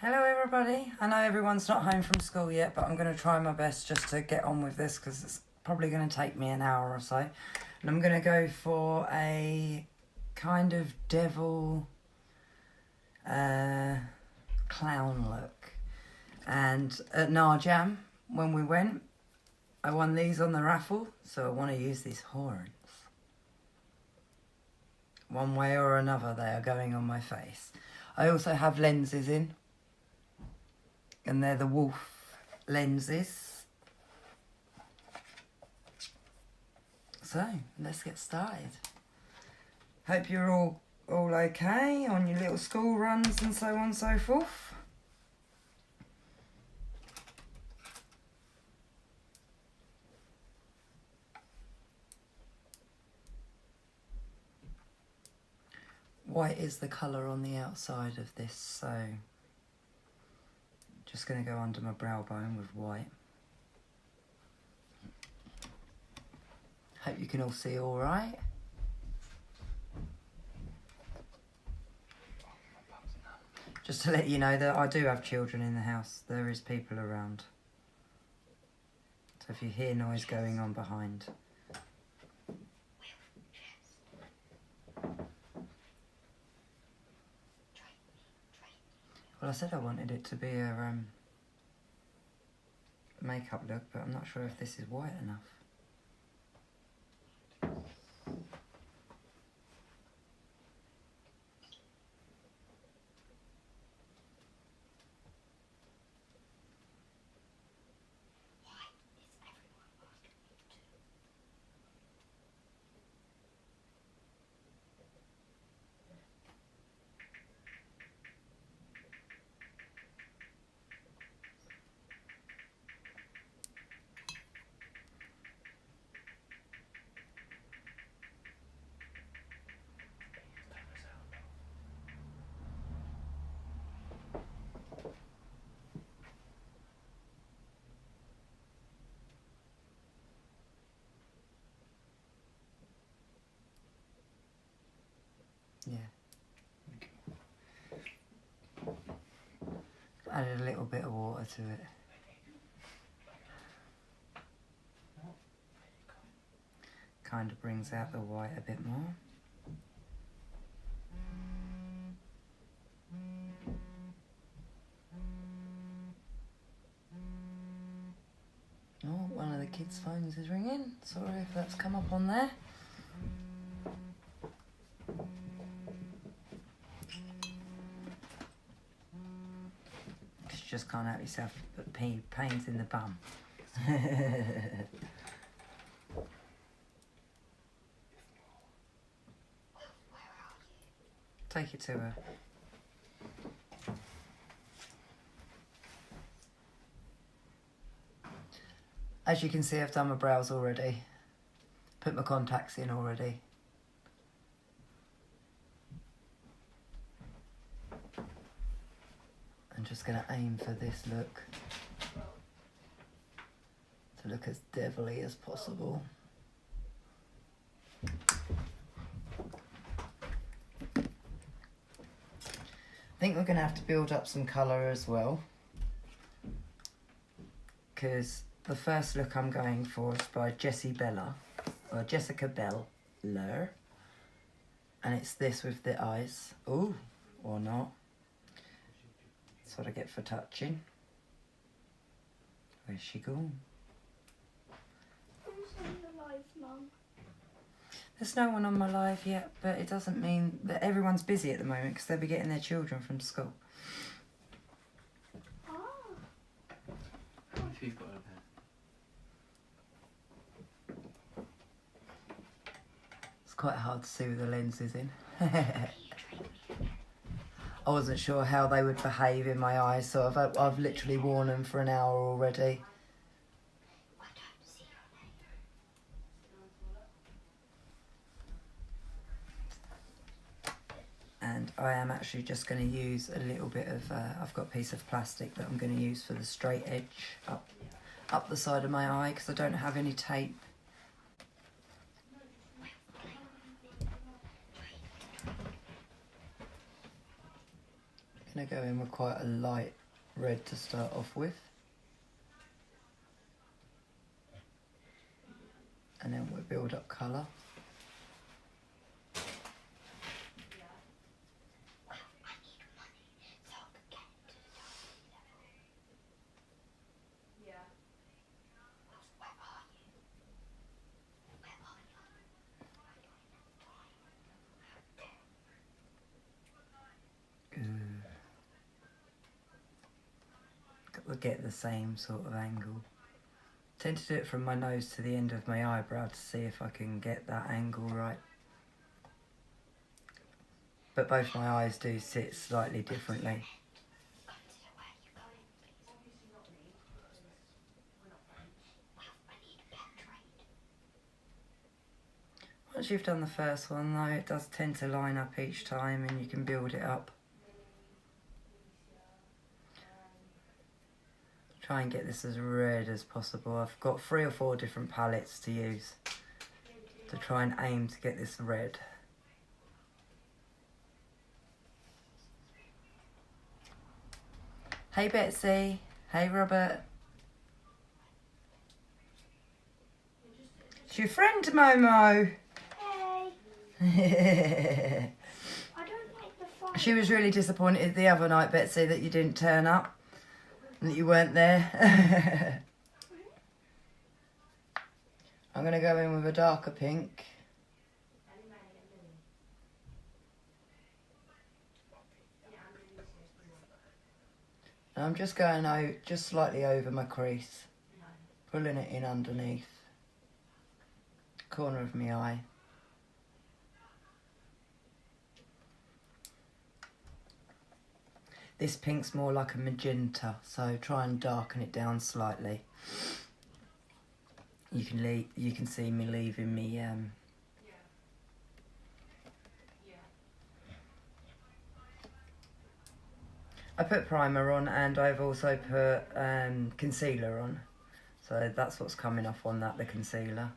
Hello everybody. I know everyone's not home from school yet, but I'm going to try my best just to get on with this because it's probably going to take me an hour or so. And I'm going to go for a kind of devil clown look. And at Narjam, when we went, I won these on the raffle, so I want to use these horns. One way or another, they are going on my face. I also have lenses in, and they're the wolf lenses. So, let's get started. Hope you're all okay on your little school runs and so on and so forth. White is the colour on the outside of this, so just going to go under my brow bone with white. Hope you can all see all right. Just to let you know that I do have children in the house. There is people around. So if you hear noise going on behind. Well, I said I wanted it to be a makeup look, but I'm not sure if this is white enough. Yeah. Added a little bit of water to it. Kind of brings out the white a bit more. Oh, one of the kids' phones is ringing. Sorry if that's come up on there. You just can't help yourself but pains in the bum. Take it to her. As you can see, I've done my brows already. Put my contacts in already. I'm just going to aim for this look. To look as devilly as possible. I think we're going to have to build up some colour as well. Because the first look I'm going for is by Jessica Beller. And it's this with the eyes. Ooh, or not. That's what I get for touching. Where's she gone? Who's on the live, Mum? There's no one on my live yet, but it doesn't mean that everyone's busy at the moment because they'll be getting their children from school. Ah. If you've got a It's quite hard to see with the lenses in. I wasn't sure how they would behave in my eyes, so I've literally worn them for an hour already. And I am actually just going to use a little bit of, I've got a piece of plastic that I'm going to use for the straight edge up the side of my eye because I don't have any tape. going to go in with quite a light red to start off with. And then we'll build up colour. Got to get the same sort of angle. Tend to do it from my nose to the end of my eyebrow to see if I can get that angle right. But both my eyes do sit slightly differently. Once you've done the first one though, it does tend to line up each time and you can build it up. Try and get this as red as possible. I've got 3 or 4 different palettes to use to try and aim to get this red. Hey Betsy, hey Robert. It's your friend Momo. Hey. I don't like the fire. She was really disappointed the other night, Betsy, that you didn't turn up. That you weren't there. I'm going to go in with a darker pink. And I'm just going out just slightly over my crease, pulling it in underneath, corner of my eye. This pink's more like a magenta, so try and darken it down slightly. You can see me leaving me I put primer on and I've also put concealer on, so that's what's coming off on that, the concealer.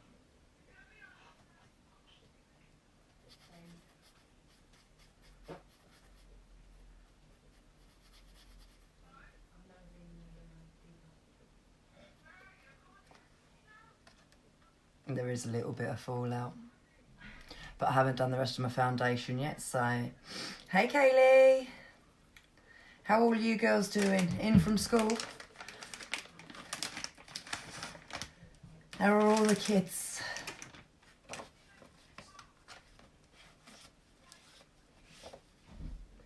There is a little bit of fallout, but I haven't done the rest of my foundation yet, so... Hey Kaylee! How are all you girls doing? In from school? How are all the kids?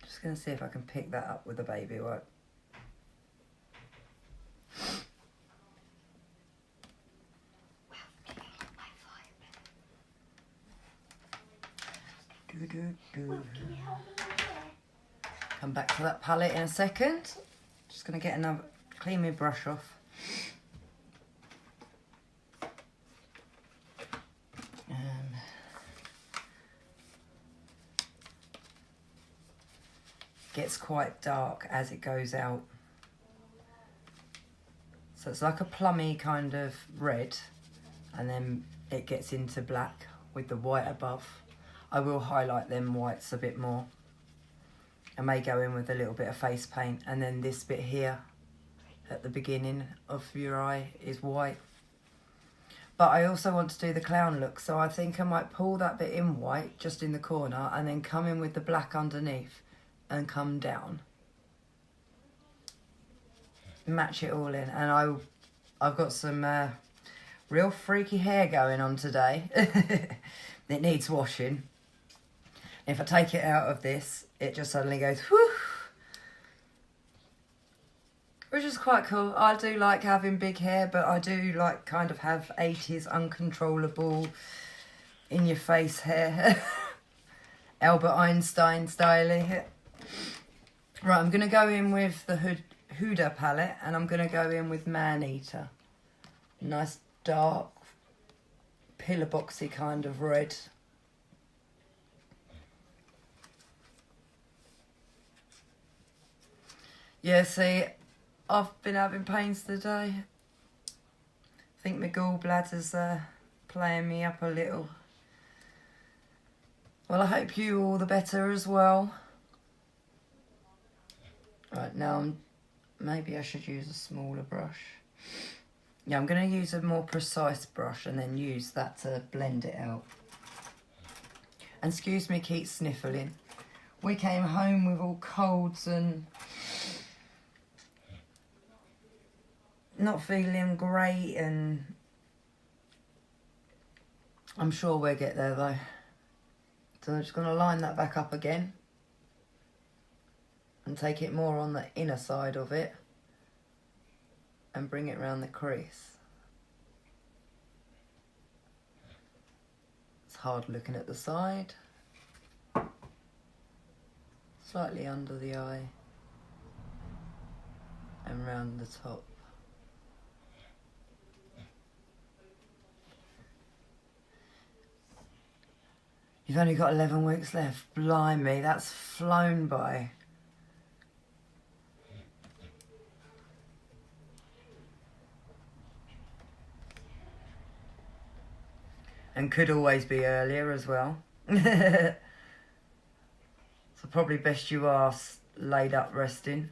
Just going to see if I can pick that up with a baby wipe. Come back to that palette in a second. Just going to get another, clean my brush off. Gets quite dark as it goes out. So it's like a plummy kind of red, and then it gets into black with the white above. I will highlight them whites a bit more. I may go in with a little bit of face paint, and then this bit here at the beginning of your eye is white. But I also want to do the clown look, so I think I might pull that bit in white just in the corner and then come in with the black underneath and come down. Match it all in, and I've got some real freaky hair going on today. It needs washing. If I take it out of this, it just suddenly goes whoo, which is quite cool. I do like having big hair, but I do like kind of have 80s uncontrollable in your face hair. Albert Einstein styling. Right, I'm going to go in with the Huda palette, and I'm going to go in with Man Eater. Nice dark, pillar boxy kind of red. Yeah, see, I've been having pains today. I think my gallbladder's playing me up a little. Well, I hope you all the better as well. Right, now maybe I should use a smaller brush. Yeah, I'm going to use a more precise brush and then use that to blend it out. And excuse me, keep sniffling. We came home with all colds and not feeling great, and I'm sure we'll get there though. So I'm just going to line that back up again and take it more on the inner side of it and bring it around the crease. It's hard looking at the side. Slightly under the eye and round the top. You've only got 11 weeks left. Blimey, that's flown by. And could always be earlier as well. So probably best you are laid up resting.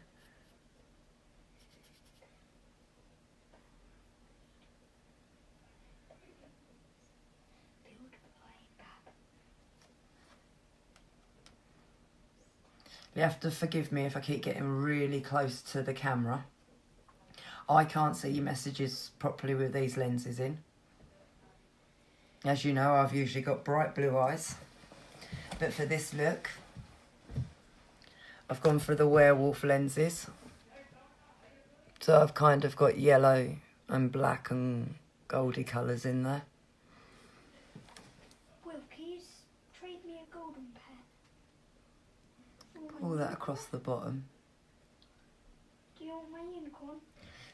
You have to forgive me if I keep getting really close to the camera. I can't see your messages properly with these lenses in. As you know, I've usually got bright blue eyes. But for this look, I've gone for the werewolf lenses. So I've kind of got yellow and black and goldy colours in there. Will, can you trade me a golden pair? Pull that across the bottom. Do you want my unicorn?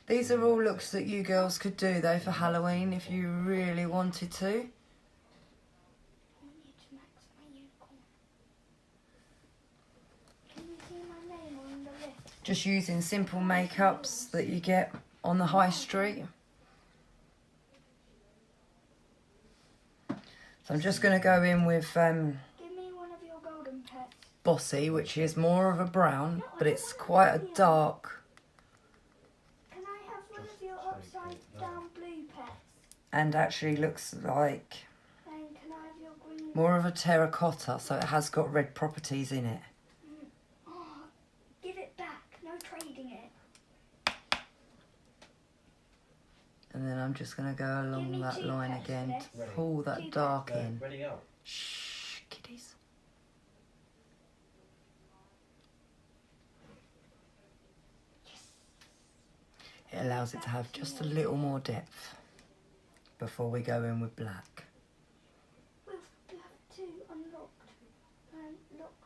These are all looks that you girls could do though for Halloween if you really wanted to. I want you to max my unicorn. Can you see my name on the list? Just using simple makeups that you get on the high street. So I'm just going to go in with Give me one of your golden pets. Bossy, which is more of a brown, but it's quite a dark. Can I have one of your upside down blue pets? And actually looks like And can I have your green? more of a terracotta, so it has got red properties in it. Oh, give it back. No trading it. And then I'm just going to go Give along me that two line pets again for to this. pull that Two dark pets. in. Ready go. Shh, kiddies. It allows it to have just a little more depth before we go in with black. Will, you have two unlocked. Locked.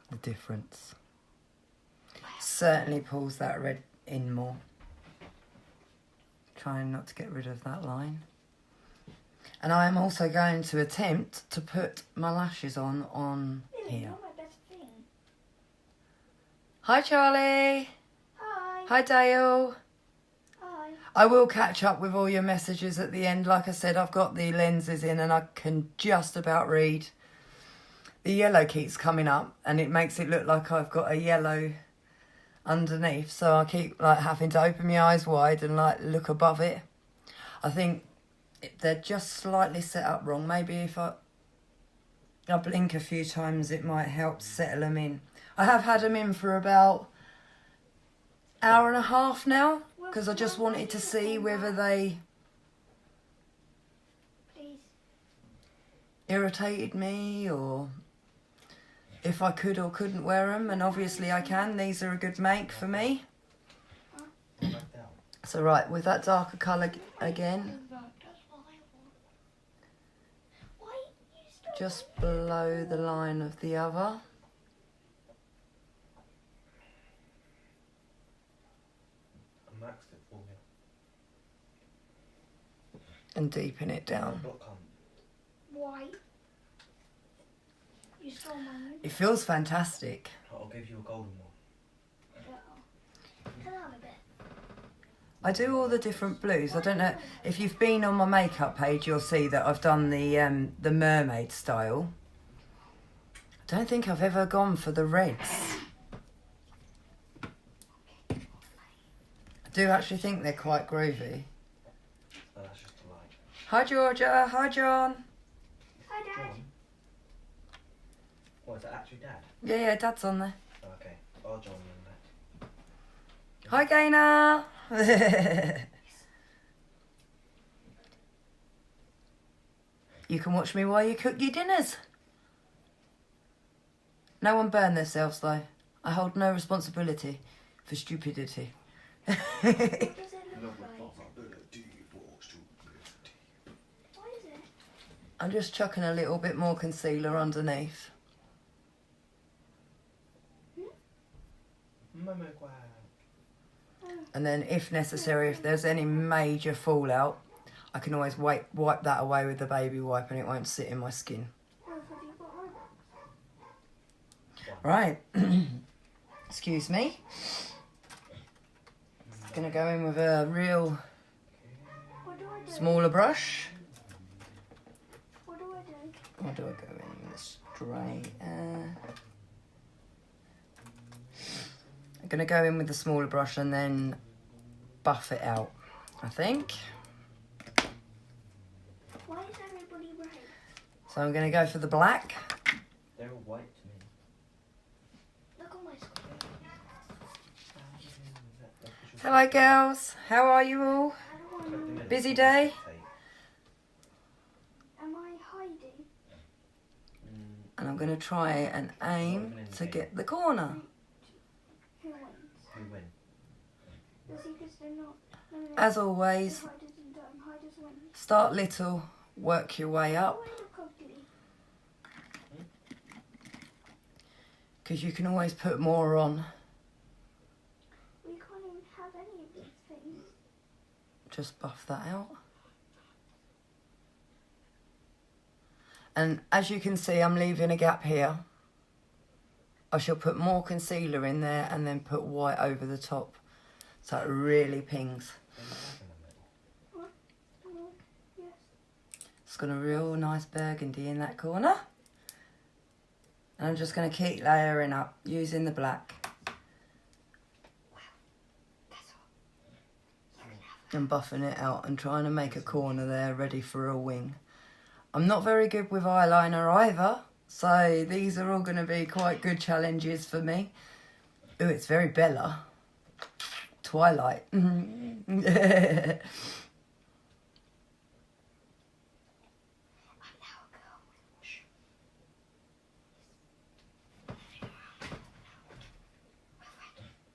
The difference. Certainly pulls that red in more. Trying not to get rid of that line. And I am also going to attempt to put my lashes on Really, here. you're my best thing. Hi Charlie! Hi. Hi Dale! Hi. I will catch up with all your messages at the end. Like I said, I've got the lenses in and I can just about read. The yellow keeps coming up and it makes it look like I've got a yellow underneath. So I keep like having to open my eyes wide and like look above it. I think they're just slightly set up wrong. Maybe if I blink a few times it might help settle them in. I have had them in for about hour and a half now because I just wanted to see whether they Please. irritated me or if I could or couldn't wear them, and obviously I can. These are a good make for me. Back down. So right, with that darker colour again, That's what I want. Why you still just below the line of the other. I maxed it for you. And deepen it down. Block come. Why? You stole my unicorn. It feels fantastic. I'll give you a golden one. Can I have a bit? I do all the different blues. I don't know if you've been on my makeup page, you'll see that I've done the mermaid style. I don't think I've ever gone for the reds. I do actually think they're quite groovy. Oh, that's just a light. Hi Georgia, hi John. Hi, Dad. John? What, is that actually Dad? Yeah, Dad's on there. Oh, okay. Oh, John and Dad. Hi Gaynor. You can watch me while you cook your dinners. No one burn themselves though. I hold no responsibility for stupidity. What does it look like? What is it? I'm just chucking a little bit more concealer underneath. Mama Quack. And then if necessary, if there's any major fallout, I can always wipe that away with the baby wipe and it won't sit in my skin. Oh, have you got one? Right. Excuse me. Gonna go in with a real What do I do? smaller brush. What do I do? Or do I go in straight? I'm gonna go in with the smaller brush and then buff it out, I think. Why is everybody red? So I'm gonna go for the black. They're all white to me. Look on my screen. Hello girls, how are you all? I don't want to. Busy day? Am I hiding? And I'm gonna try and aim to get the corner. Who wins? Who win? The secrets they're not. No, As always, hiders and hiders win. start little, work your way up, Oh, I look ugly. because you can always put more on. We can't even have any of these things. Just buff that out. And as you can see, I'm leaving a gap here. I shall put more concealer in there and then put white over the top, so it really pings. What? No. Yes. It's got a real nice burgundy in that corner. And I'm just going to keep layering up using the black. And buffing it out and trying to make a corner there ready for a wing. I'm not very good with eyeliner either, so these are all going to be quite good challenges for me. Ooh, it's very Bella. Twilight.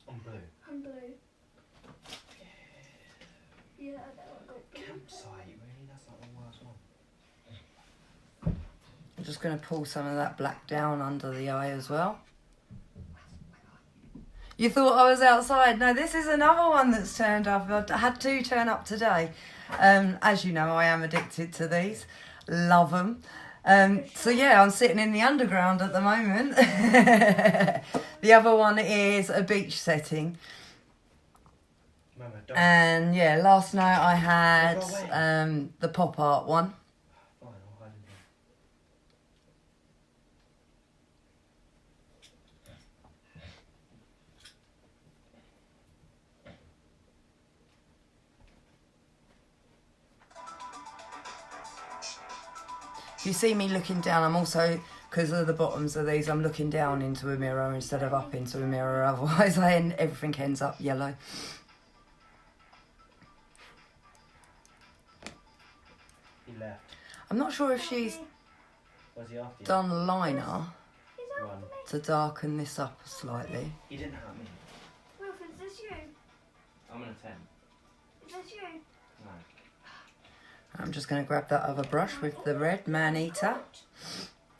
I'm blue. I'm blue. Yeah, I know. I got blue. Campsite, really? That's like the worst one. I'm just going to pull some of that black down under the eye as well. You thought I was outside. No, this is another one that's turned up. I had two turn up today. As you know, I am addicted to these. Love them. So yeah, I'm sitting in the underground at the moment. The other one is a beach setting. Mama, don't. And yeah, last night I had the pop art one. Fine, I'll hide in here. If you see me looking down, I'm also, because of the bottoms of these, I'm looking down into a mirror instead of up into a mirror. Otherwise, everything ends up yellow. He left. I'm not sure if she's Was he after you? done liner He's after Run. me. to darken this up slightly. He didn't hurt me. Wolf, is this you? I'm an 10. Is this you? No. I'm just going to grab that other brush with the red man-eater.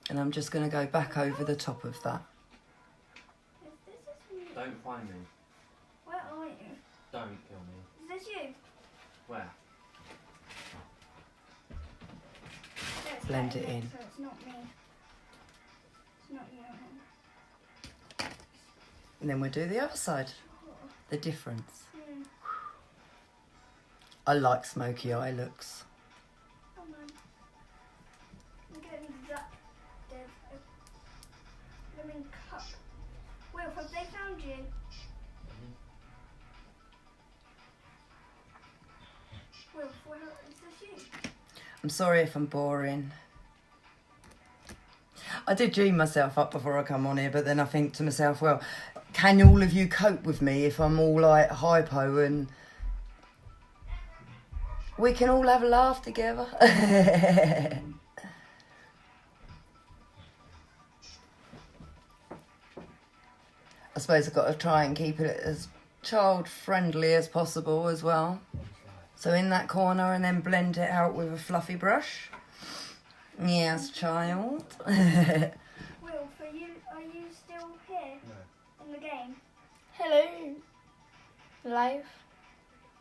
And I'm just going to go back over the top of that. If this is you. Don't find me. Where are you? Don't kill me. Is this you? Where? Yes, Blend that it is in. So it's not me. It's not you. Him. And then we'll do the other side. The difference. I like smoky eye looks. Come on. I'm getting that dead. Lemon cup. Will, have they found you? Will, is this you? I'm sorry if I'm boring. I did dream myself up before I come on here, but then I think to myself, well, can all of you cope with me if I'm all like hypo and we can all have a laugh together? I suppose I've got to try and keep it as child friendly as possible as well. So in that corner and then blend it out with a fluffy brush. Yes, child. Will, for you, are you still here in the game? Hello. Live.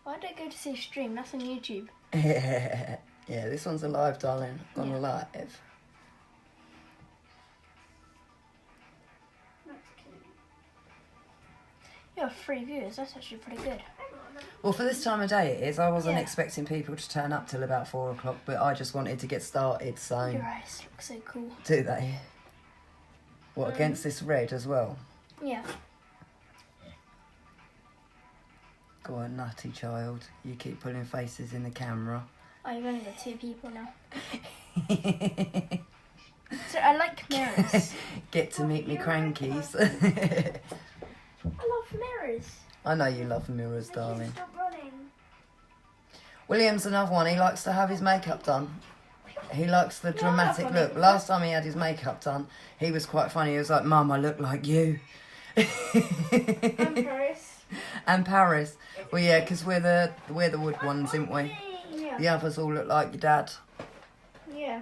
Why did I go to say stream? That's on YouTube. Yeah, this one's a live, darling. On live. That's cute. You have 3 viewers. That's actually pretty good. Well, for this time of day it is. I wasn't expecting people to turn up till about 4 o'clock, but I just wanted to get started, so... Your eyes look so cool. Do they? What, against this red as well? Yeah. Go on, nutty child. You keep pulling faces in the camera. Oh, you've only got 2 people now. So I like mirrors. Get to meet me crankies. I love mirrors. I know you love mirrors, darling. Stop running. William's another one. He likes to have his makeup done. He likes the dramatic look. Last time he had his makeup done, he was quite funny. He was like, Mum, I look like you. And Paris. And Paris. Well, yeah, because we're the wood ones, aren't we? Yeah. The others all look like your dad. Yeah.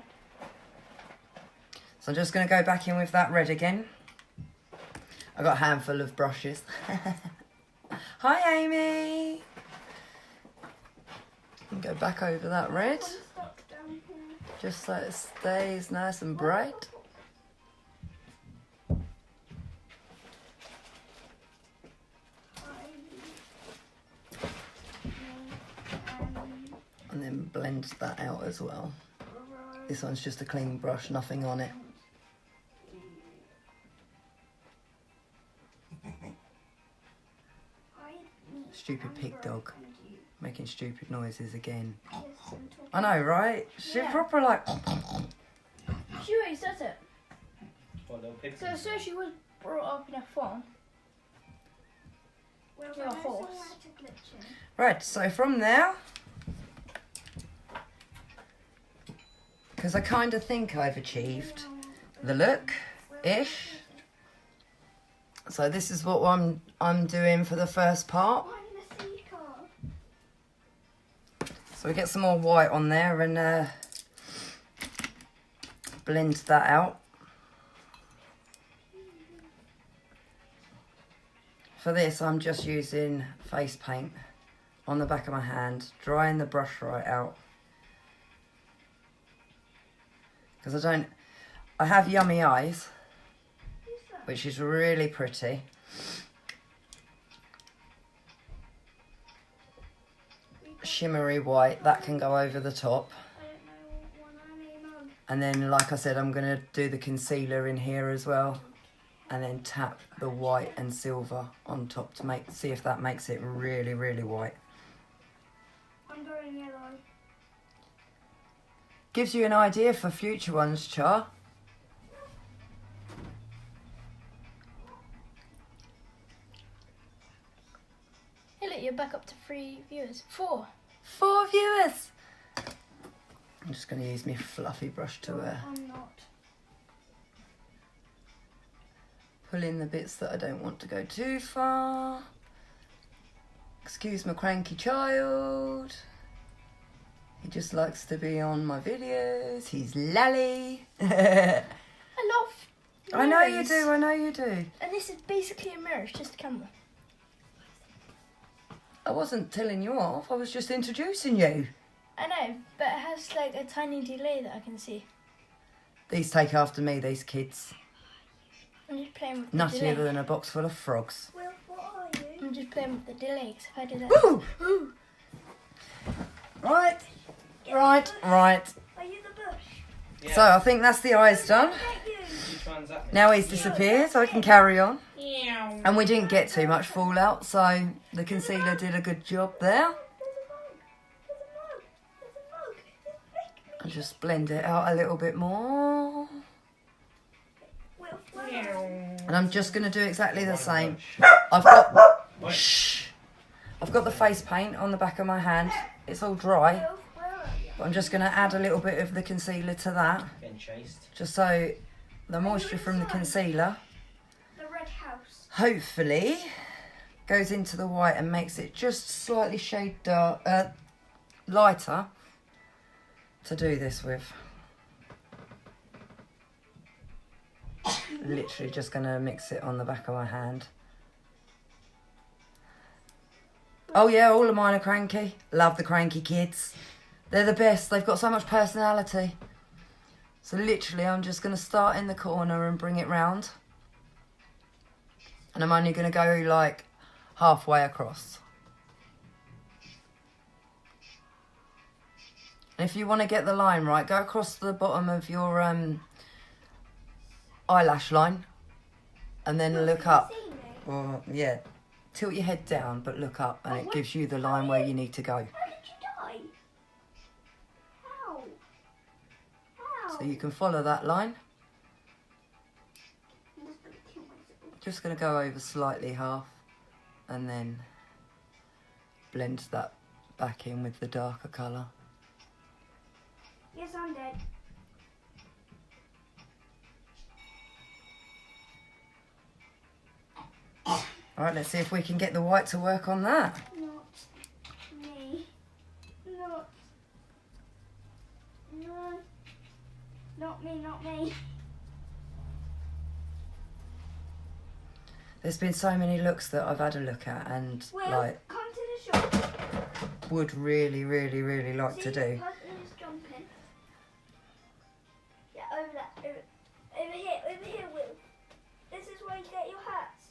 So I'm just going to go back in with that red again. I got a handful of brushes. Hi, Amy. And go back over that red, Stop down here. just so it stays nice and bright. And then blend that out as well. This one's just a clean brush, nothing on it. Stupid pig dog. Making stupid noises again. I know, right? She's Yeah. proper like... She always does it. What, little pigs? So she was brought up in a farm. Well, You're a there's horse. somewhere to glitch in. Right, so from there... Because I kind of think I've achieved the look-ish. So this is what I'm doing for the first part. Oh, I'm in a sea car. So we get some more white on there and blend that out. For this, I'm just using face paint on the back of my hand, drying the brush right out. Because I have yummy eyes, which is really pretty. Shimmery white, that can go over the top. I don't know what I mean. And then, like I said, I'm going to do the concealer in here as well. And then tap the white and silver on top to see if that makes it really, really white. I'm going yellow. Gives you an idea for future ones, Char. Hey, look, you're back up to 3 viewers. 4. 4 viewers! I'm just going to use my fluffy brush to I'm not. pull in the bits that I don't want to go too far. Excuse my cranky child. He just likes to be on my videos. He's lally. I love I know you mirrors. do, I know you do. And this is basically a mirror, it's just a camera. I wasn't telling you off, I was just introducing you. I know, but it has like a tiny delay that I can see. These take after me, these kids. I'm just playing with the Nuttier delay. than a box full of frogs. Will, what are you? I'm just playing with the delay, 'cause if I do that... Woo! Right. Are you the bush? Yeah. So I think that's the eyes done. Get you. Which one's that? Now he's disappeared, so I can carry on. Yeah. And we didn't get too much fallout, so the concealer did a good job there. I'll just blend it out a little bit more. And I'm just going to do exactly the same. I've got the face paint on the back of my hand. It's all dry. But I'm just going to add a little bit of the concealer to that. Getting chased. Just so the moisture from the concealer The red house. hopefully goes into the white and makes it just slightly shade lighter to do this with. Literally just going to mix it on the back of my hand. Oh yeah, all of mine are cranky. Love the cranky kids. They're the best. They've got so much personality. So literally I'm just going to start in the corner and bring it round. And I'm only going to go like halfway across. And if you want to get the line right, go across the bottom of your eyelash line. And then look up. Well, yeah. Tilt your head down, but look up. And it gives you the line where you need to go. How did you die? How? How? So you can follow that line. I'm just gonna kill myself. Just going to go over slightly half. And then blend that back in with the darker colour. Yes, I'm dead. Alright, let's see if we can get the white to work on that. Not me. Not. No. Not me, not me. There's been so many looks that I've had a look at and Will, like come to the shop. would really like See, to do. the person is jumping. Yeah, over that. Over here, Will. This is where you get your hats.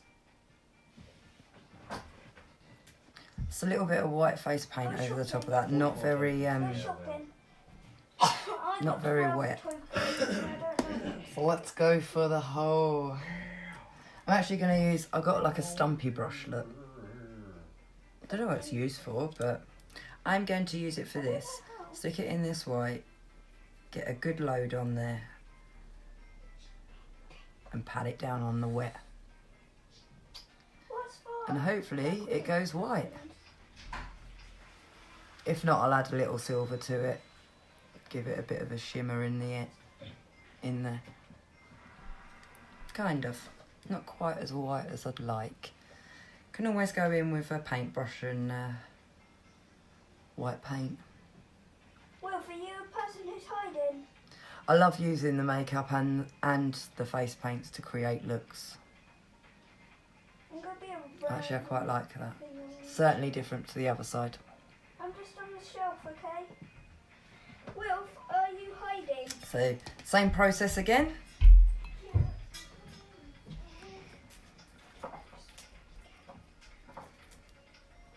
It's a little bit of white face paint over the top of that. Not very Go shopping. not very wet. So let's go for the whole. I'm actually going to use, I've got like a stumpy brush, look. I don't know what it's used for, but I'm going to use it for this. Stick it in this white, get a good load on there, and pat it down on the wet. And hopefully it goes white. If not, I'll add a little silver to it. Give it a bit of a shimmer in there. Kind of. Not quite as white as I'd like. Can always go in with a paintbrush and white paint. Well, for you, a person who's hiding. I love using the makeup and the face paints to create looks. I'm gonna be a Actually, I quite like that. Certainly different to the other side. I'm just on the shelf, okay? Will, are you hiding? So, same process again.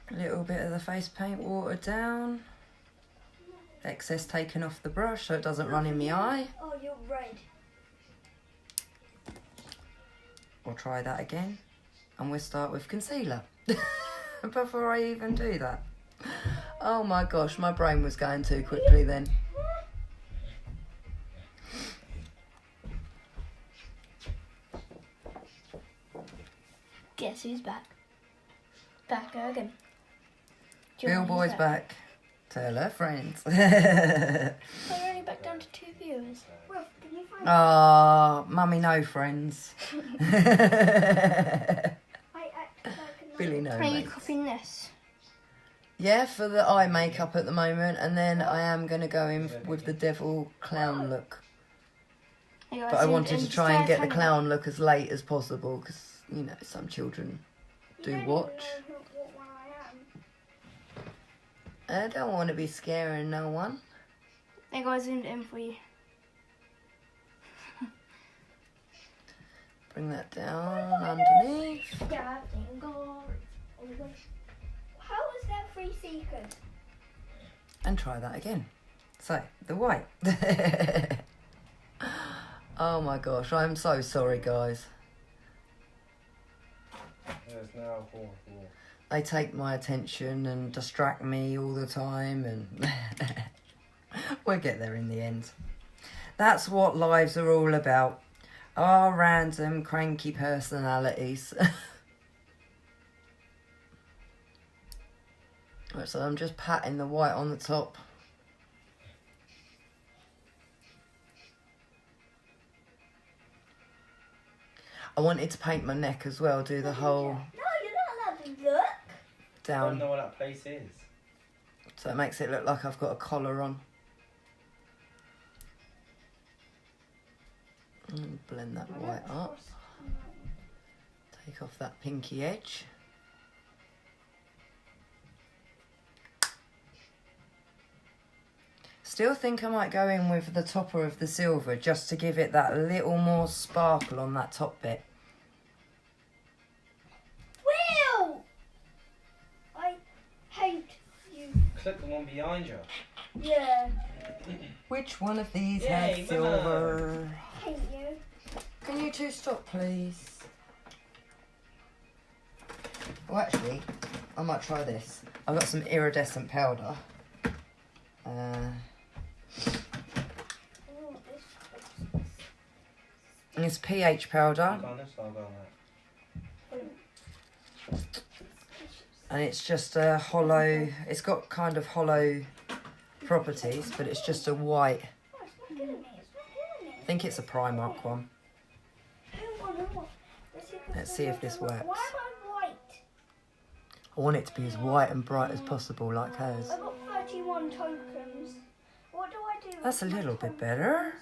A little bit of the face paint watered down. Excess taken off the brush so it doesn't run in the eye. Oh, you're red. We'll try that again. And we'll start with concealer. Before I even do that. Oh my gosh, my brain was going too quickly then. Guess who's back? Back again. Bill Boy's back. Tell her friends. We're only back down to 2 viewers. Will, can you find Ah, mummy no friends. I act like a Billy no Are you mates. copying this? Yeah, for the eye makeup at the moment, and then I am going to go in with the devil clown look. But I wanted to try and get the clown look as late as possible, because, you know, some children do watch. What one I am. I don't want to be scaring no one. Hey guys, zoomed in for you. Bring that down underneath. How is there 3 seekers? And try that again. So, the white. Oh my gosh, I'm so sorry, guys. There's no alcohol. They take my attention and distract me all the time, and we'll get there in the end. That's what lives are all about. Our random, cranky personalities. Right, so I'm just patting the white on the top. I wanted to paint my neck as well, do the whole No, you're not allowed to look. I don't down, know what that place is. so it makes it look like I've got a collar on. And blend that white up. Take off that pinky edge. Still think I might go in with the topper of the silver just to give it that little more sparkle on that top bit. Will! I hate you. Click the one behind you. Yeah. Which one of these Yay, has silver? I hate you. Can you two stop, please? Oh, actually, I might try this. I've got some iridescent powder. Ooh, this And it's pH powder, Go on this side, go on that. and it's just a hollow. It's got kind of hollow properties, but it's just a white. Oh, it's not killing me. It's not killing me. I think it's a Primark one. Let's see if this works. Why am I white? I want it to be as white and bright as possible, like hers. I got 31 tokens. What do I do? with That's a my little bit tokens? better.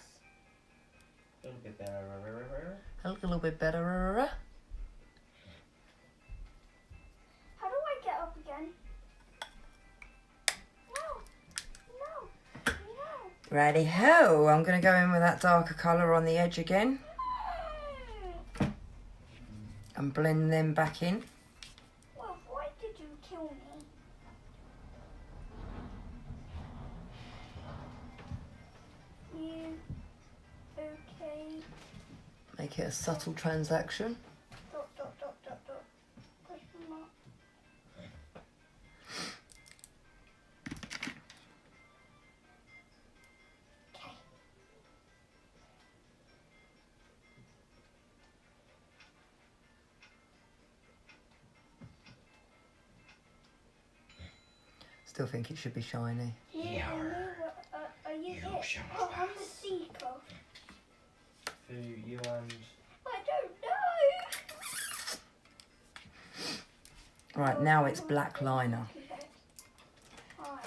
A little bit better. A little bit better. How do I get up again? No. Righty ho! I'm going to go in with that darker colour on the edge again No. and blend them back in. Well, why did you kill me? You okay? Make it a subtle transaction. Dot dot dot dot dot. Question mark. Okay. Still think it should be shiny. Yeah. I know, are you You it? shall Oh, I'm the seeker. Who, you and... I don't know. Right, now it's black liner. Hi.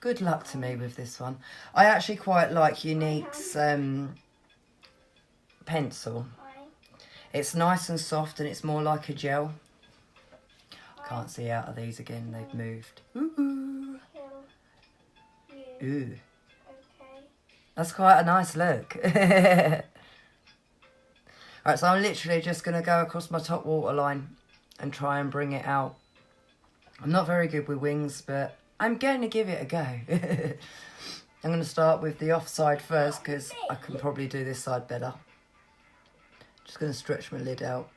Good luck to me with this one. I actually quite like Unique's pencil. Hi. It's nice and soft and it's more like a gel. Can't see out of these again, they've moved. Ooh. Kill you. Ooh. Okay. That's quite a nice look. Right, so I'm literally just going to go across my top waterline and try and bring it out. I'm not very good with wings, but I'm going to give it a go. I'm going to start with the offside first because I can probably do this side better. Just going to stretch my lid out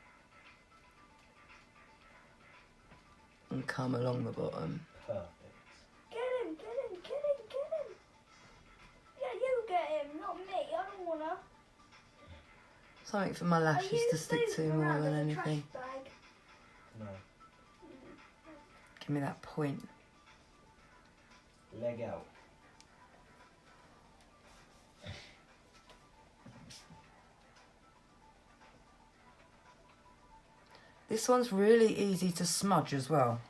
and come along the bottom. Perfect. Get him, get him, get him, get him. Yeah, you get him, not me. I don't wanna. Something for my Are lashes you to stick to moving more around than in a anything. trash bag? No. Give me that point. Leg out. This one's really easy to smudge as well.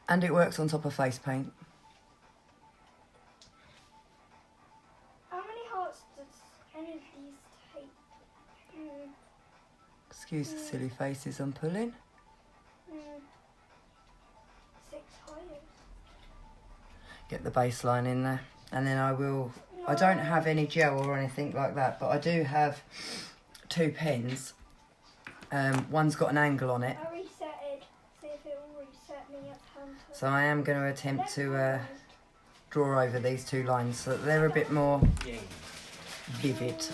And it works on top of face paint. How many hearts does any of these take? Excuse the silly faces I'm pulling. 6 hires. Get the baseline in there. And then I don't have any gel or anything like that, but I do have 2 pens. One's got an angle on it. I reset it. See if it will reset me at Hunter. So I am going to attempt to draw over these two lines so that they're a bit more Yay. vivid.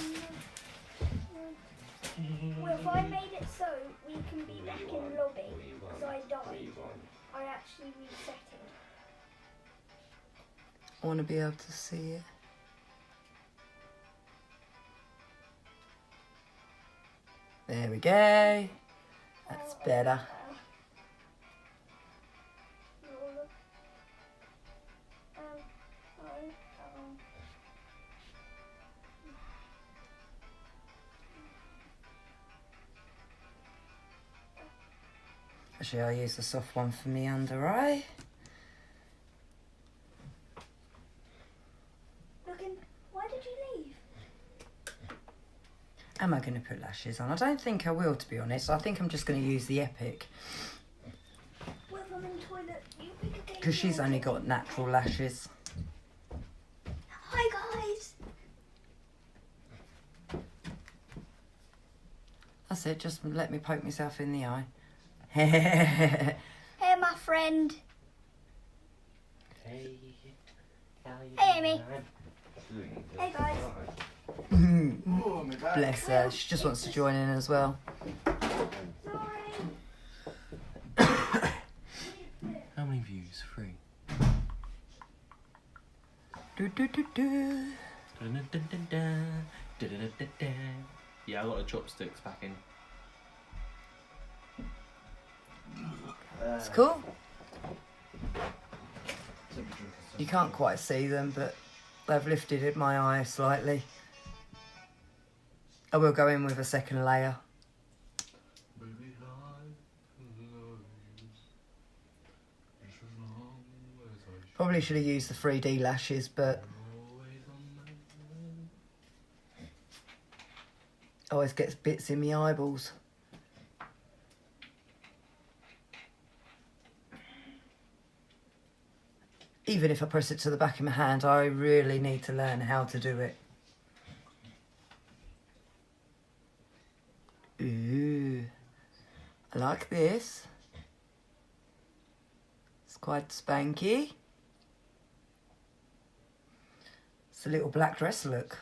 Well, if I made it so we can be back in lobby, because I died, I actually reset it. I want to be able to see it. There we go. That's better. Actually, I'll use the soft one for me under eye. Why did you leave? Am I going to put lashes on? I don't think I will, to be honest. I think I'm just going to use the Epic. Well, if I'm in the toilet, you pick a game. Because she's only got natural lashes. Hi, guys. That's it, just let me poke myself in the eye. Hey, my friend. Hey. Hey, Amy. Hey, guys. Bless her, she just wants to join in as well. Sorry. How many views? 3. Do, do, do, do. Yeah, I got the chopsticks back in. It's cool. You can't quite see them, but they've lifted my eye slightly. I will go in with a second layer. Probably should have used the 3D lashes, but always gets bits in my eyeballs. Even if I press it to the back of my hand, I really need to learn how to do it. Ooh, I like this. It's quite spanky. It's a little black dress look.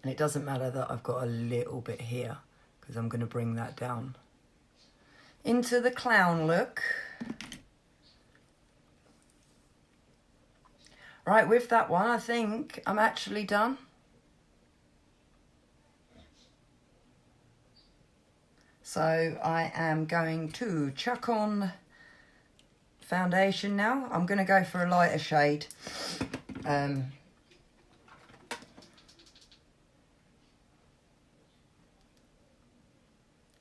And it doesn't matter that I've got a little bit here, because I'm going to bring that down into the clown look. Right, with that one, I think I'm actually done. So I am going to chuck on foundation now. I'm going to go for a lighter shade.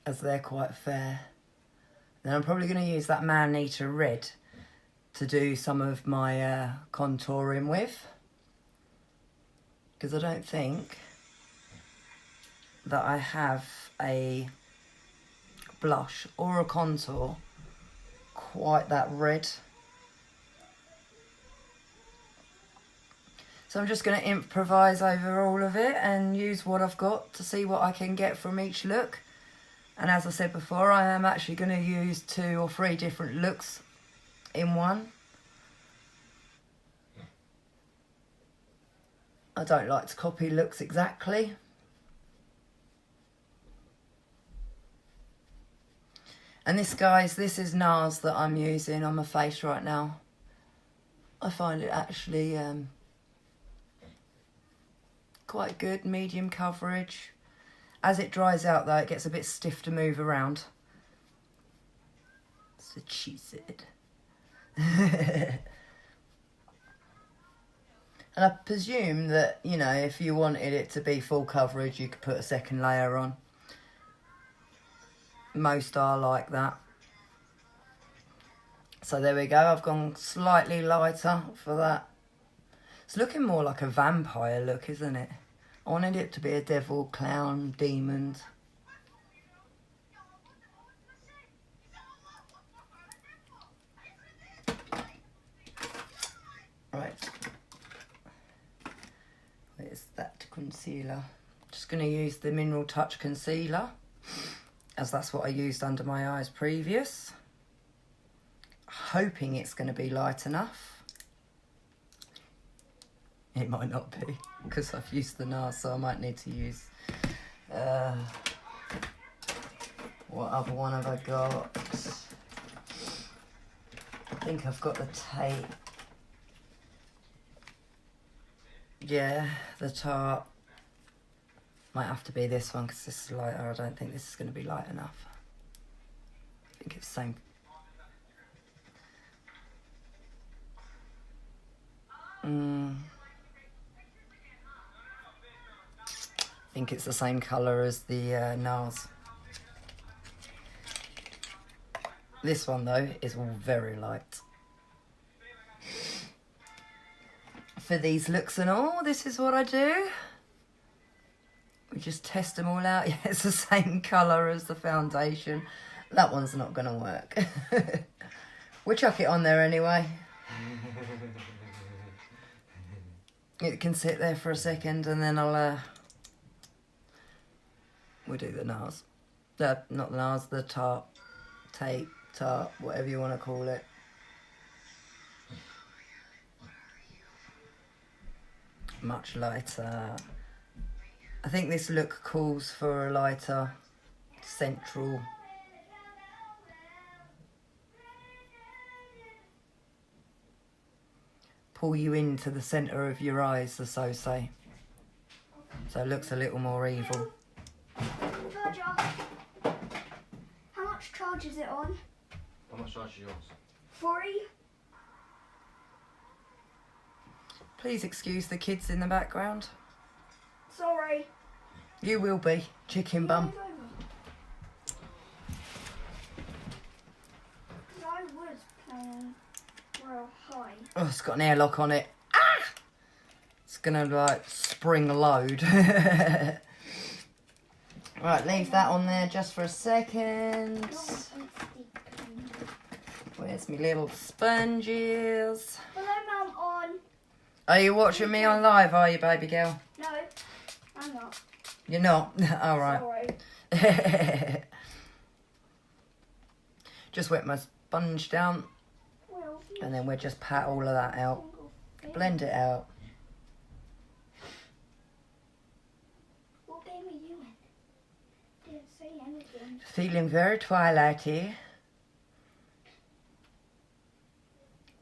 As they're quite fair. Then I'm probably going to use that Man-Eater Red to do some of my contouring with. Because I don't think that I have a blush or a contour quite that red. So I'm just going to improvise over all of it and use what I've got to see what I can get from each look. And as I said before, I am actually going to use 2 or 3 different looks in one. I don't like to copy looks exactly. And this, guys, this is NARS that I'm using on my face right now. I find it actually quite good, medium coverage. As it dries out, though, it gets a bit stiff to move around. So she said. And I presume that, you know, if you wanted it to be full coverage, you could put a second layer on. Most are like that. So there we go. I've gone slightly lighter for that It's looking more like a vampire look, isn't it? I wanted it to be a devil, clown, demon. Right. Where's that concealer? Just going to use the Mineral Touch concealer, as that's what I used under my eyes previous. Hoping it's going to be light enough. It might not be, because I've used the NARS, so I might need to use... what other one have I got? I think I've got the tape. Yeah, the Tarte. Might have to be this one, because this is lighter. I don't think this is going to be light enough. I think it's the same. I think it's the same colour as the NARS. This one though is all very light. For these looks and all, this is what I do. We just test them all out. Yeah, it's the same colour as the foundation. That one's not going to work. We'll chuck it on there anyway. It can sit there for a second and then I'll... we'll do the NARS. Not the NARS, the Tarte. Tape, Tarte, whatever you want to call it. Much lighter. I think this look calls for a lighter central. Pull you into the centre of your eyes, the so say. So it looks a little more evil. Charger. How much charge is it on? How much charge is yours? 3. Please excuse the kids in the background. Sorry. You will be, chicken bum. I was playing real high. Oh, it's got an airlock on it. Ah! It's gonna like spring load. Right, leave that on there just for a second. Where's my little sponges? Hello, Mum, on. Are you watching me on live, are you, baby girl? No, I'm not. You're not? Alright. Sorry. Just wet my sponge down, Well, and then we'll just pat all of that out. Blend it out. What game are you in? Didn't say anything. Feeling very twilighty.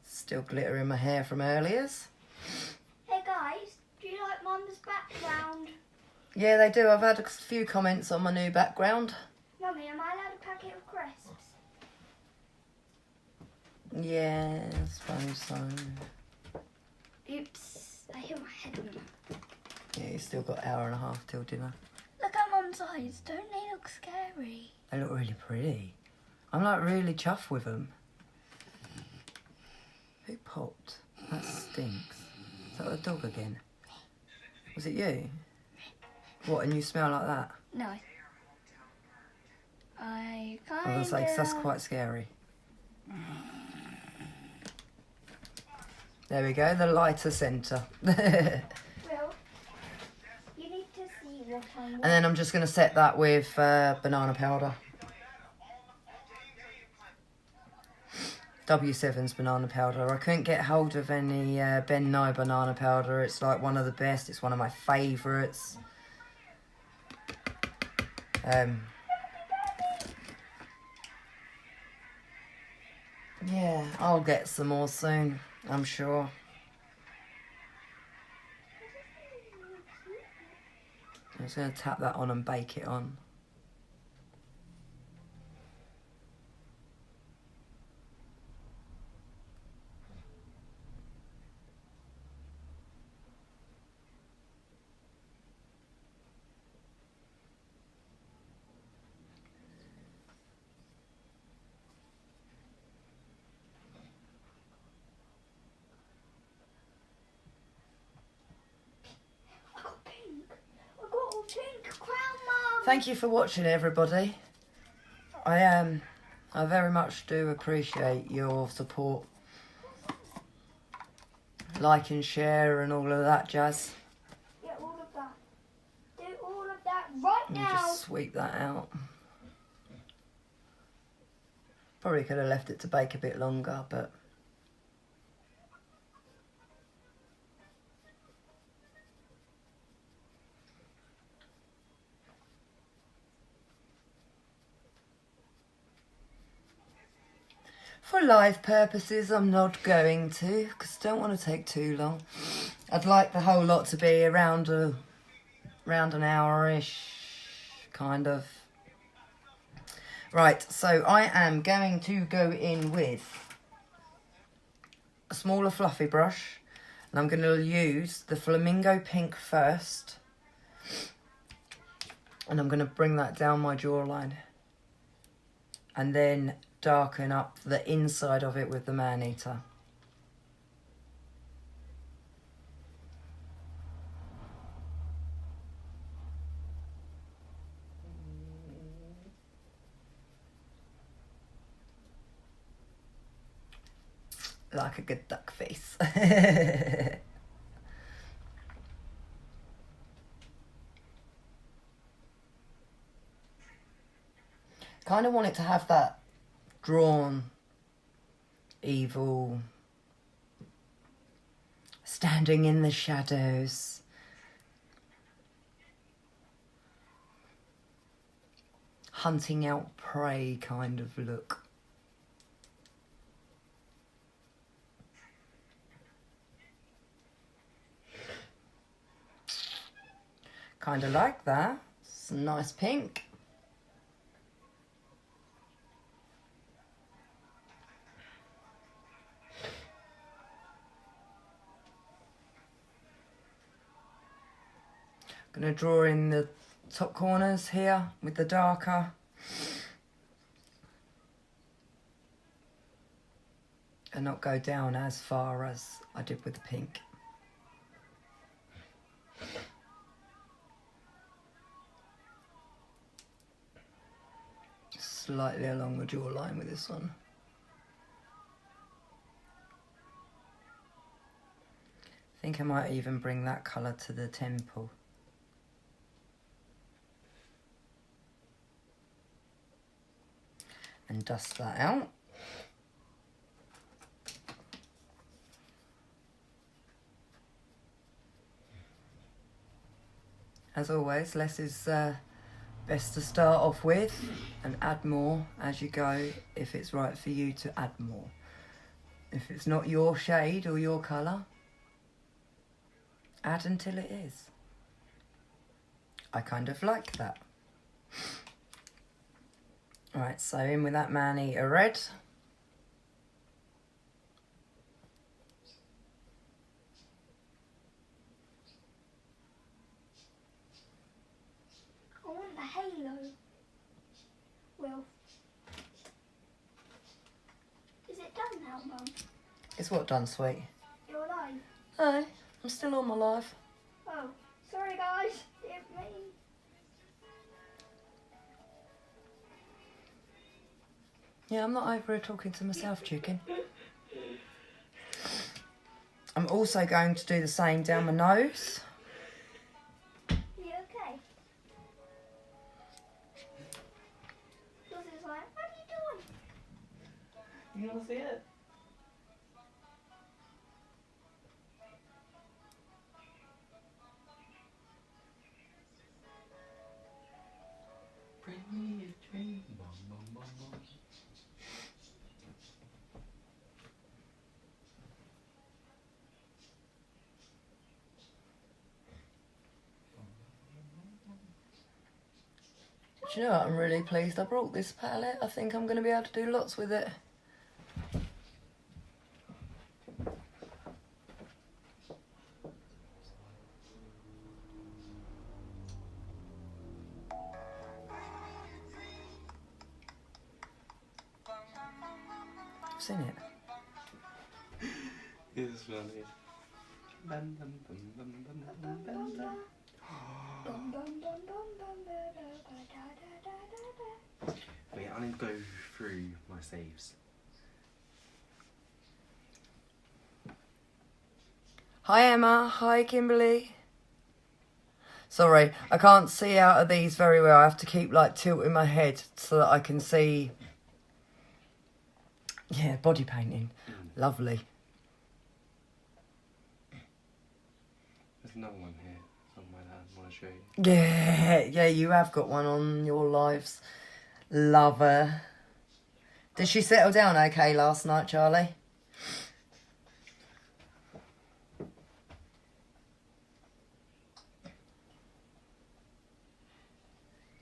Still glitter in my hair from earlier's. Hey guys, do you like Mum's background? Yeah, they do. I've had a few comments on my new background. Mummy, am I allowed a packet of crisps? Yeah, I suppose so. Oops, I hit my head on that. Yeah, you've still got an hour and a half till dinner. Look at Mum's eyes, don't they look scary? They look really pretty. I'm like really chuffed with them. Who popped? That stinks. Is that the dog again? Was it you? What, and you smell like that? No. I I was going to say, 'cause that's quite scary. There we go, the lighter centre. And Well, you need to see what I want. then I'm just going to set that with banana powder. W7's banana powder. I couldn't get hold of any Ben Nye banana powder. It's like one of the best. It's one of my favourites. Yeah, I'll get some more soon, I'm sure. I'm just going to tap that on and bake it on. Thank you for watching, everybody. I very much do appreciate your support. Like and share and all of that jazz. Yeah, all of that. Do all of that right Let me now. just sweep that out. Probably could have left it to bake a bit longer, but... For live purposes, I'm not going to, because I don't want to take too long. I'd like the whole lot to be around an hour-ish, kind of. Right, so I am going to go in with a smaller fluffy brush, and I'm going to use the flamingo pink first, and I'm going to bring that down my jawline, and then darken up the inside of it with the man-eater. Like a good duck face. Kind of want it to have that drawn, evil, standing in the shadows. Hunting out prey kind of look. Kind of like that. It's a nice pink. Going to draw in the top corners here with the darker. And not go down as far as I did with the pink. Slightly along the jawline with this one. I think I might even bring that colour to the temple. And dust that out. As always, less is best to start off with, and add more as you go if it's right for you to add more. If it's not your shade or your colour, add until it is. I kind of like that. Right, so in with that man-eater red. I want the halo. Well, is it done now, Mum? It's what done, sweet? You're alive. Hey, I'm still on my life. Oh, sorry guys. Didn't mean. Yeah, I'm not over here talking to myself, chicken. I'm also going to do the same down my nose. You okay? Lucy's like, what are you doing? You want to see it? Bring me a dream. Bum, bum, bum, bum. Do you know what? I'm really pleased I brought this palette. I think I'm going to be able to do lots with it. I've seen it. It's funny. Dun, dun, dun, dun, dun, dun, dun, dun. Dum, dum, dum, dum, dum, dum, dum, dum. I need to go through my saves. Hi Emma, hi Kimberly. Sorry, I can't see out of these very well. I have to keep like tilting my head so that I can see. Yeah, body painting. Lovely. There's another one here somewhere that I want to show you. Yeah, you have got one on your lives. Love her. Did she settle down okay last night, Charlie?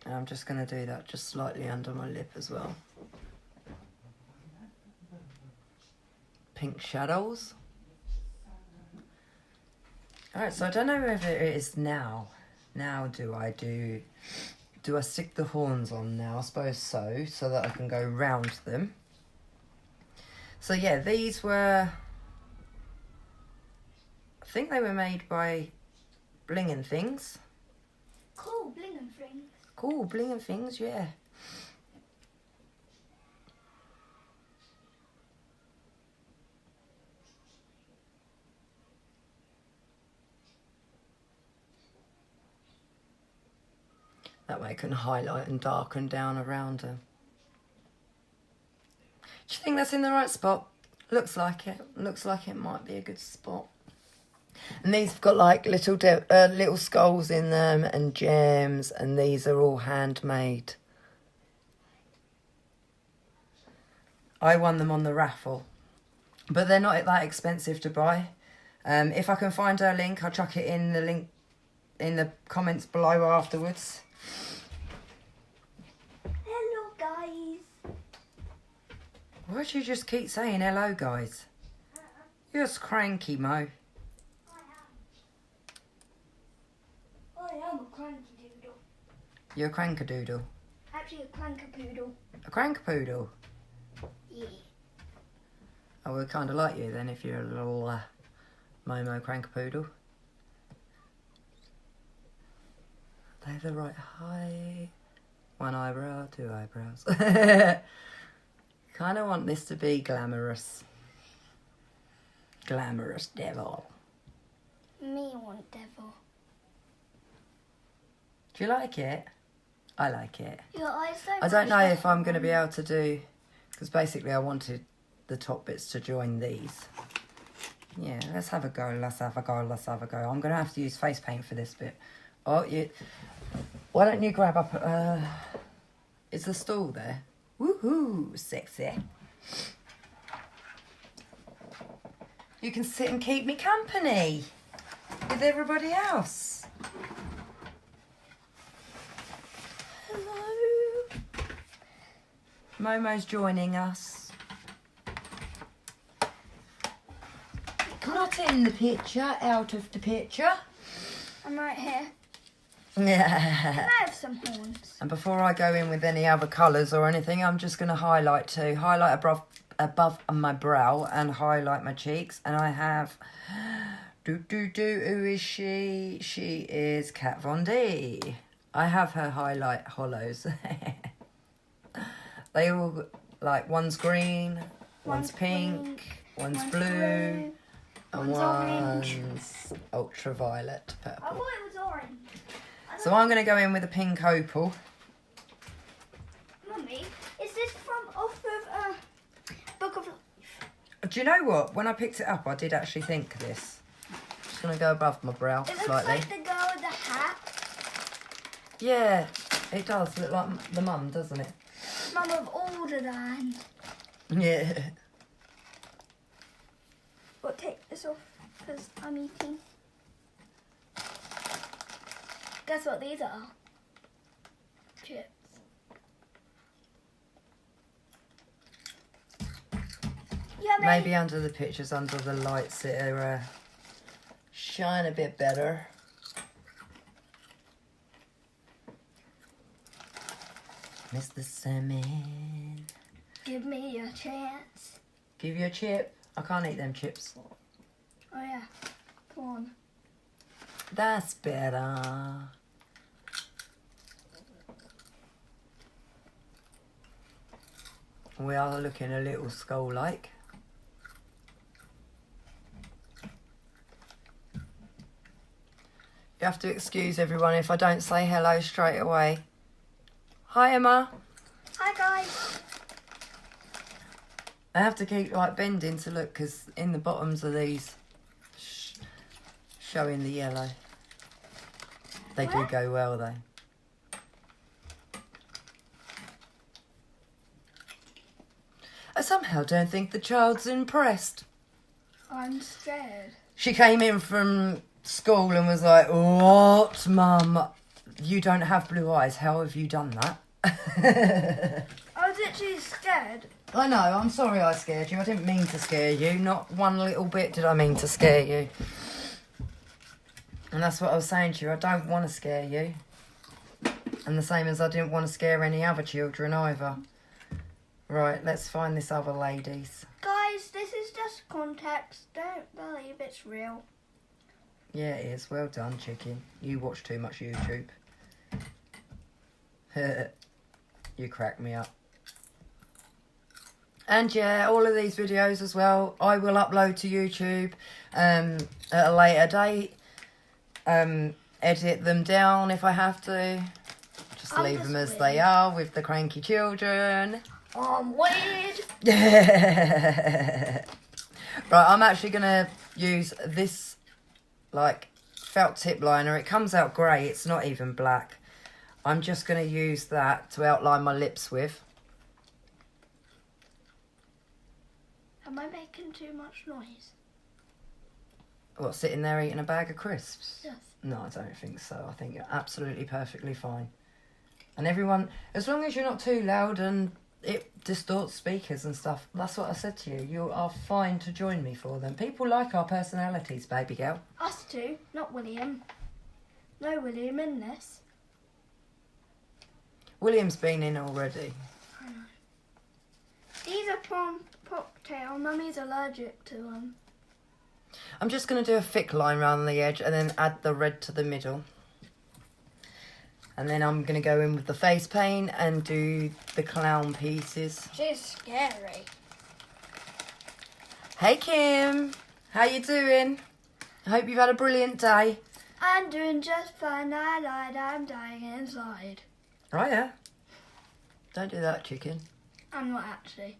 I'm just going to do that just slightly under my lip as well. Pink shadows. Alright, so I don't know if it is now. Now do I stick the horns on now? I suppose so that I can go round them. So yeah, these were, I think they were made by Bling and Things. Cool, bling and things. Cool, Bling and Things, yeah. That way I can highlight and darken down around them. Do you think that's in the right spot? Looks like it. Looks like it might be a good spot. And these have got like little skulls in them and gems, and these are all handmade. I won them on the raffle, but they're not that expensive to buy. If I can find her link, I'll chuck it in the link in the comments below afterwards. Hello, guys. Why do you just keep saying hello, guys? You're just cranky, Mo. I am a cranky doodle. You're a crankadoodle. Actually, a crankapoodle. A crankapoodle? Yeah. Oh, we're kind of like you then if you're a little Momo crankapoodle. They're the right height. One eyebrow, two eyebrows. Kind of want this to be glamorous. Glamorous devil. Me want devil. Do you like it? I like it. Your eyes I don't know if I'm going to be able to do, because basically I wanted the top bits to join these. Yeah, let's have a go, let's have a go, let's have a go. I'm going to have to use face paint for this bit. Oh, why don't you grab up, is the stool there? Woohoo, sexy. You can sit and keep me company with everybody else. Hello. Momo's joining us. Not in the picture, out of the picture. I'm right here. Yeah. Can I have some horns? And before I go in with any other colours or anything, I'm just going to highlight too. Highlight above my brow and highlight my cheeks. And I have... Who is she? She is Kat Von D. I have her highlight hollows. They all, like, one's green, one's pink, one's blue, and one's ultraviolet I purple. thought it was orange. So I'm going to go in with a pink opal. Mummy, is this from off of Book of Life? Do you know what? When I picked it up, I did actually think this. Just going to go above my brow It looks slightly. like the girl with the hat. Yeah, it does look like the mum, doesn't it? Mum of Alderland. Yeah. But take this off because I'm eating. Guess what these are? Chips. Yummy. Maybe under the pictures, under the lights, it'll shine a bit better. Mr. Salmon. Give me a chance. Give you a chip. I can't eat them chips. Oh yeah. Come on. That's better. We are looking a little skull-like. You have to excuse everyone if I don't say hello straight away. Hi, Emma. Hi guys. I have to keep like bending to look because in the bottoms of these showing the yellow. They do Where? go well though. I somehow don't think the child's impressed. I'm scared. She came in from school and was like, "What, Mum? You don't have blue eyes. How have you done that?" I was literally scared. I know, I'm sorry I scared you. I didn't mean to scare you. Not one little bit did I mean to scare you. And that's what I was saying to you. I don't want to scare you. And the same as I didn't want to scare any other children either. Right, let's find this other lady's. Guys, this is just context. Don't believe it's real. Yeah, it is. Well done, chicken. You watch too much YouTube. You crack me up. And yeah, all of these videos as well, I will upload to YouTube at a later date. Edit them down if I have to. Just leave them as they are with the cranky children. I'm weird. Right, I'm actually going to use this like felt tip liner. It comes out grey, it's not even black. I'm just going to use that to outline my lips with. Am I making too much noise? What, sitting there eating a bag of crisps? Yes. No, I don't think so. I think you're absolutely perfectly fine. And everyone, as long as you're not too loud and it distorts speakers and stuff, that's what I said to you. You are fine to join me for them. People like our personalities, baby girl. Us two, not William. No William in this. William's been in already. I know. These are prawn cocktail. Mummy's allergic to them. I'm just going to do a thick line around the edge and then add the red to the middle. And then I'm going to go in with the face paint and do the clown pieces. She's scary. Hey Kim, how you doing? I hope you've had a brilliant day. I'm doing just fine. I lied. I'm dying inside. Oh yeah. Don't do that, chicken. I'm not actually.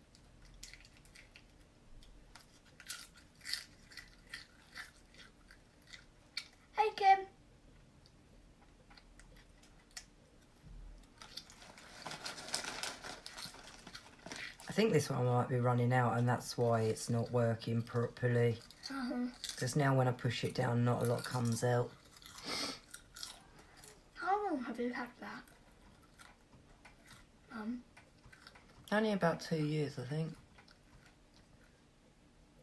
Hey Kim. I think this one might be running out and that's why it's not working properly. Because now when I push it down, not a lot comes out. How long have you had that? Only about 2 years, I think.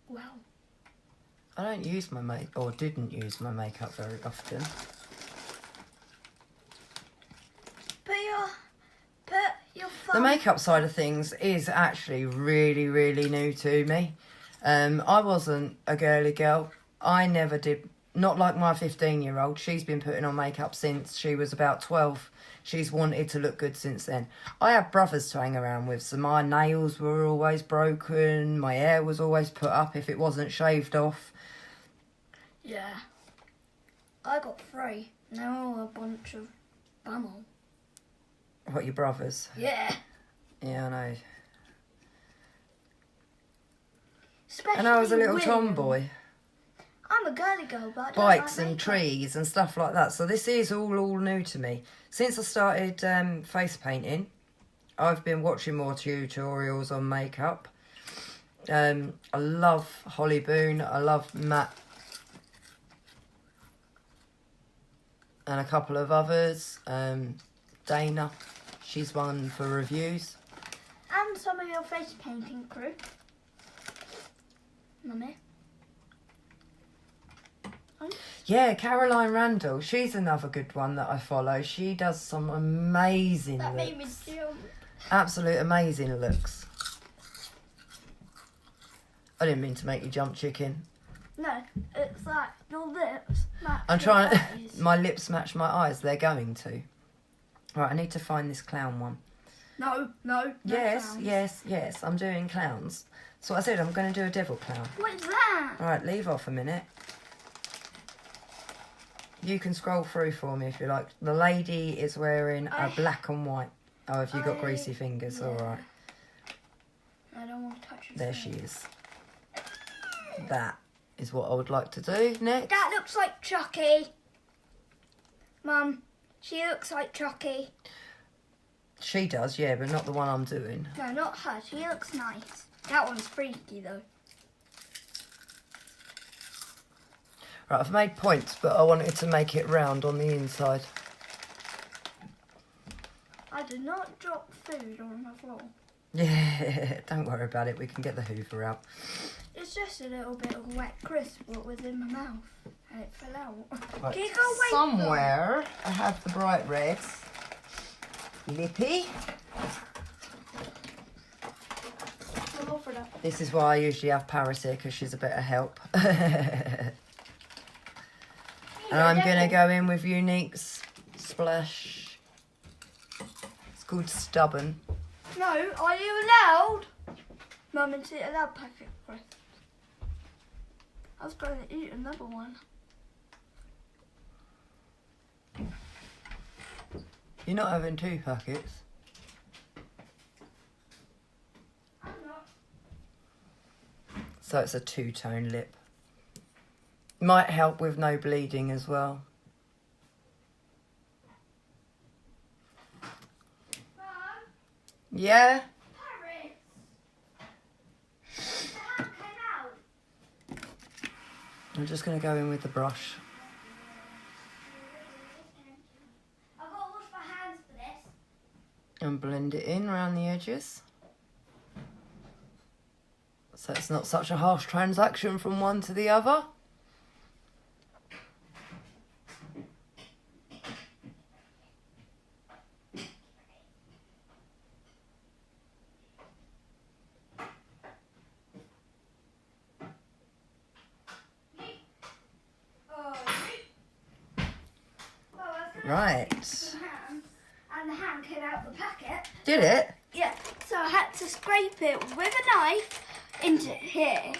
Well. I don't use my didn't use my makeup very often. Put your The thumb. makeup side of things is actually really, really new to me. I wasn't a girly girl. I never did, not like my 15-year-old. She's been putting on makeup since she was about 12. She's wanted to look good since then. I had brothers to hang around with, so my nails were always broken. My hair was always put up if it wasn't shaved off. Yeah. I got 3. Now a bunch of bummel. What, your brothers? Yeah. Yeah, I know. Especially And I was a little William. tomboy. I'm a girly girl, but I don't Bikes like and makeup. trees and stuff like that. So this is all new to me. Since I started face painting, I've been watching more tutorials on makeup. I love Holly Boone. I love Matt. And a couple of others. Dana. She's one for reviews. And some of your face painting crew. Mummy. Yeah, Caroline Randall. She's another good one that I follow. She does some amazing That looks. made me jump. Absolute amazing looks. I didn't mean to make you jump, chicken. No, it's like your lips match I'm your trying. eyes. My lips match my eyes. They're going to. Right, I need to find this clown one. No, no. No Yes, clowns. yes. I'm doing clowns. So I said I'm going to do a devil clown. What is that? All right, leave off a minute. You can scroll through for me if you like. The lady is wearing a black and white. Oh, have you got greasy fingers? Yeah. All right. I don't want to touch his There face. she is. That is what I would like to do next. That looks like Chucky. Mum, she looks like Chucky. She does, yeah, but not the one I'm doing. No, not her. She looks nice. That one's freaky though. Right, I've made points, but I wanted to make it round on the inside. I did not drop food on the floor. Yeah, don't worry about it. We can get the Hoover out. It's just a little bit of wet crisp what was in my mouth and it fell out. Right, Can you go away somewhere I have the bright reds. Lippy. from? Go for that. This is why I usually have Paris here, because she's a bit of help. And I'm going to go in with Unique's Splash. It's called Stubborn. No, are you allowed? Mum, is it allowed packet crisp? I was going to eat another one. You're not having 2 packets. I'm not. So it's a 2-tone lip. Might help with no bleeding as well. Mum, Yeah? Paris. The hand came out. I'm just going to go in with the brush. I've got to wash my hands for this. And blend it in around the edges. So it's not such a harsh transaction from one to the other. Right. And the hand came out the packet. Did it? Yeah, so I had to scrape it with a knife into here.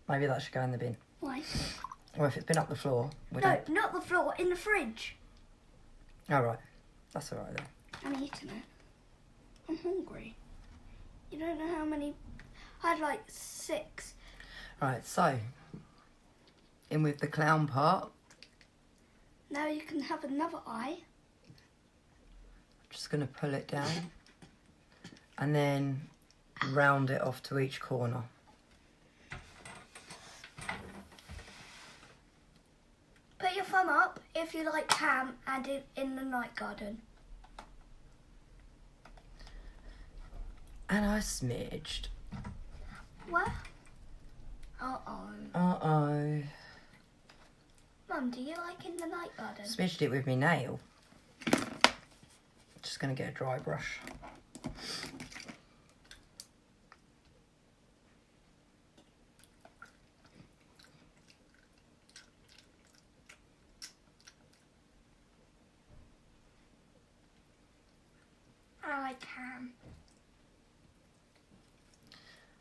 Maybe that should go in the bin. Why? Or if it's been up the floor, we No, don't... not the floor, in the fridge. Oh, right. That's all right then. I'm eating it. I'm hungry. You don't know how many... I had like 6. Right, so... In with the clown part. Now you can have another eye. Just going to pull it down. And then round it off to each corner. Put your thumb up if you like ham and in the night garden. And I smidged. What? Uh-oh. Uh-oh. Mum, do you like in the night garden? Smidged it with my nail. Just going to get a dry brush. I like ham.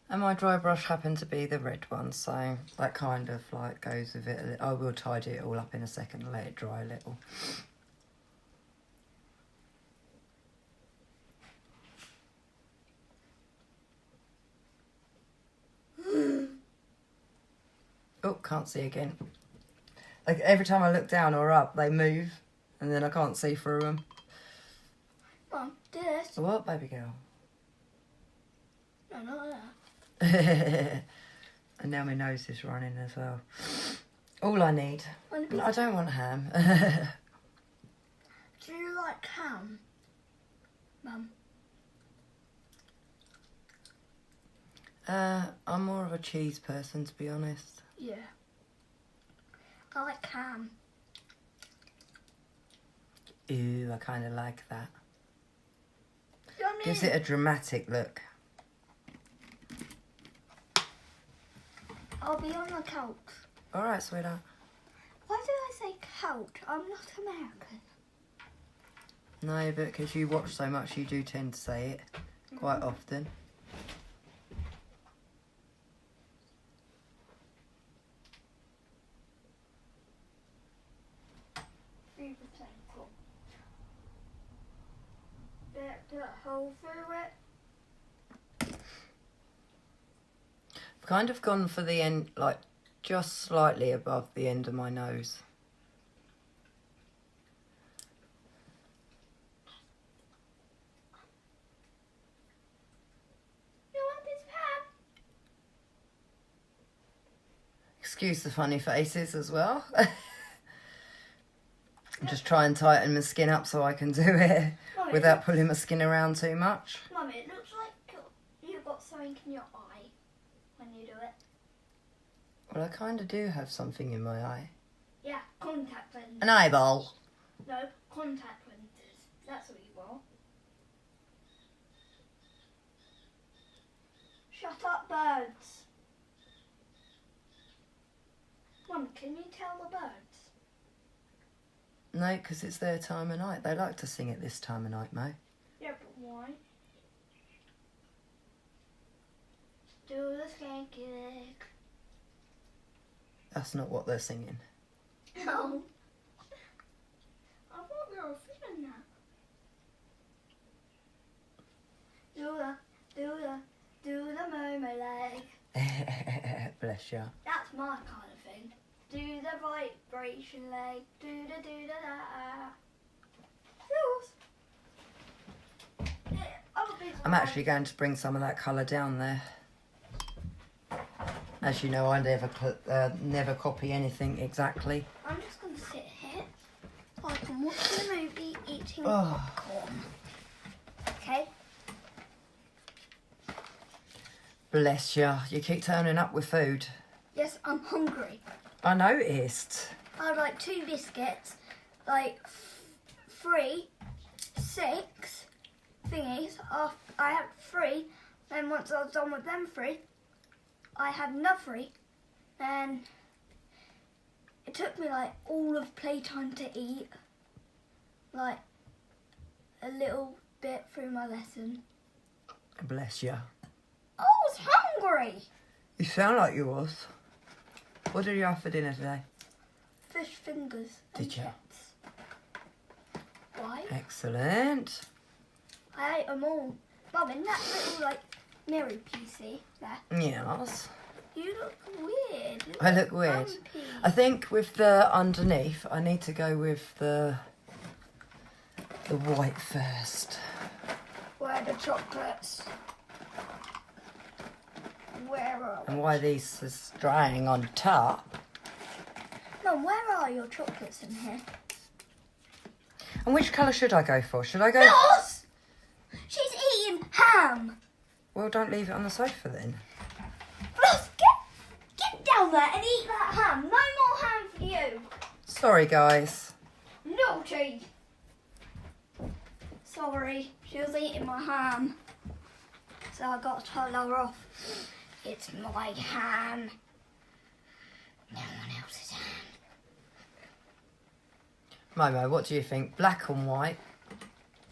And my dry brush happened to be the red one, so that kind of like goes with it. I will tidy it all up in a second and let it dry a little. Oh, can't see again. Like every time I look down or up, they move, and then I can't see through them. Mum, do this. What, baby girl? No, not that. And now my nose is running as well. All I need. I don't want ham. Do you like ham, Mum? I'm more of a cheese person, to be honest. Yeah. I like ham. Ooh, I kind of like that. Yummy. Gives it a dramatic look. I'll be on the couch. All right, sweetheart. Why did I say couch? I'm not American. No, but because you watch so much, you do tend to say it quite often. Put a hole through it. I've kind of gone for the end, like just slightly above the end of my nose. You want this pan? Excuse the funny faces as well. Just try and tighten my skin up so I can do it Mummy, without pulling my skin around too much. Mummy, it looks like you've got something in your eye when you do it. Well, I kind of do have something in my eye. Yeah, contact lenses. An eyeball. No, contact lenses. That's what you are. Shut up, birds. Mum, can you tell the birds? No, because it's their time of night. They like to sing at this time of night, Mo. Yeah, but why? Do the skanky leg. That's not what they're singing. No. I thought you were feeling that. Do the momo leg. Bless you. That's my kind of thing. Do the vibration leg. Do da da. Yours. I'm actually going to bring some of that colour down there. As you know, I never copy anything exactly. I'm just going to sit here so I can watch the movie eating Oh. popcorn. Okay? Bless you. You keep turning up with food. Yes, I'm hungry. I noticed. I had like 2 biscuits, like 3, 6 thingies. I had 3, then once I was done with them 3, I had another 3, and it took me like all of playtime to eat, like a little bit through my lesson. Bless you. I was hungry. You sound like you was. What did you have for dinner today? Fish fingers and Did you? chips. Why? Excellent. I ate them all. Mum, in that little like mirror PC there. Yes. You look weird. You I look weird. grumpy. I think with the underneath, I need to go with the white first. Where are the chocolates? Where are And why these is drying on top. Mum, where are your chocolates in here? And which colour should I go for? Should I go... Floss! She's eating ham! Well, don't leave it on the sofa then. Floss, get down there and eat that ham. No more ham for you. Sorry, guys. Naughty. Sorry, she was eating my ham. So I got to tell her off. It's my ham. No one else's ham. Momo, what do you think? Black and white?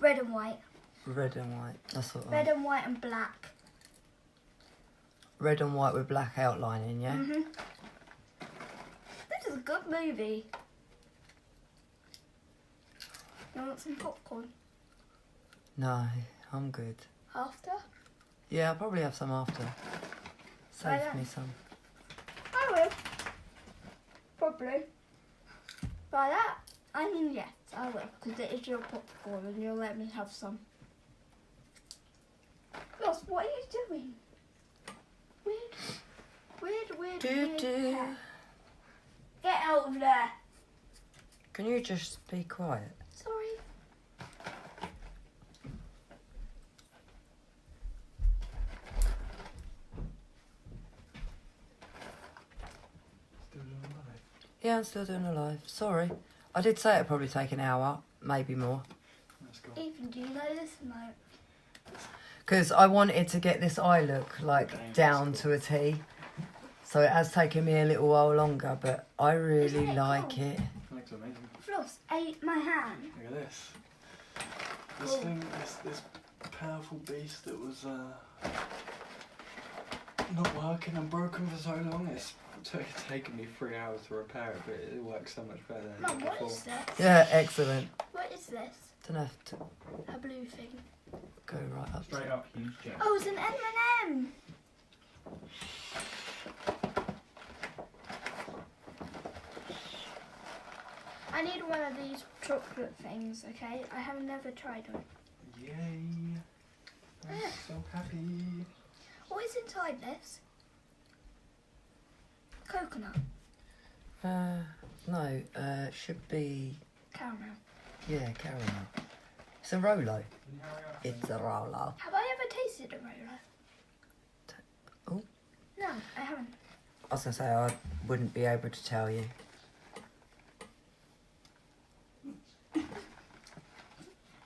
Red and white. Red and white. That's what Red and white and black. Red and white with black outlining, yeah? Mhm. This is a good movie. You want some popcorn No, I'm good. after? Yeah, I'll probably have some after. Save Right me then. some. I will. Probably. By that, I mean yes, I will, because it is your popcorn and you'll let me have some. Ross, what are you doing? Weird Do. cat. Get out of there. Can you just be quiet? Sorry. Still doing live. Yeah, I'm still doing a live. Sorry. I did say it'd probably take an hour, maybe more. Let's go. Ethan, do you know this note? Because I wanted to get this eye look, like, down to a T. So it has taken me a little while longer, but I really Isn't it like cool? it. Looks amazing. Floss ate my hand. Look at this. This thing, this powerful beast that was not working and broken for so long. It's taken me 3 hours to repair it, but it works so much better than it Mum, did what before. is this? Yeah, excellent. What is this? Don't have to A blue thing. go right up. Straight up huge gem. Oh, it's an M&M. I need one of these chocolate things, okay? I have never tried one. Yay! I'm so happy. What is inside this? Coconut. No, should be, Caramel. yeah, caramel. It's a Rolo. It's a Rolo. Have I ever tasted a Rolo? Oh. No, I haven't. I was going to say, I wouldn't be able to tell you.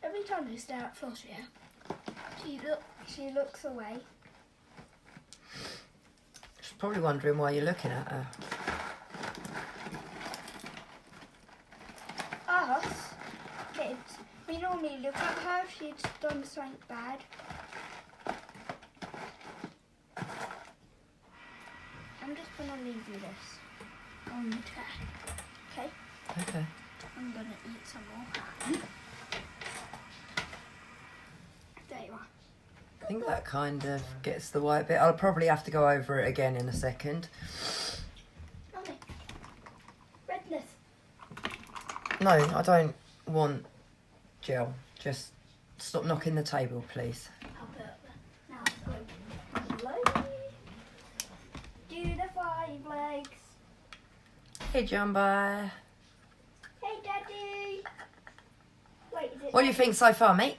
Every time I stare at Flossia, she looks away. She's probably wondering why you're looking at her. Us, kids, we normally look at her if she's done something bad. I'm just gonna leave you this on the chair. Okay? Okay. I'm gonna eat some more. There you are. I think that kind of gets the white bit. I'll probably have to go over it again in a second. Mummy. Redness. No, I don't want gel. Just stop knocking the table, please. I'll put it up there. Now it's going slowly. Do the 5 legs. Hey, Jumbo. Hey, Daddy. Wait, is it? What do you think so far, mate?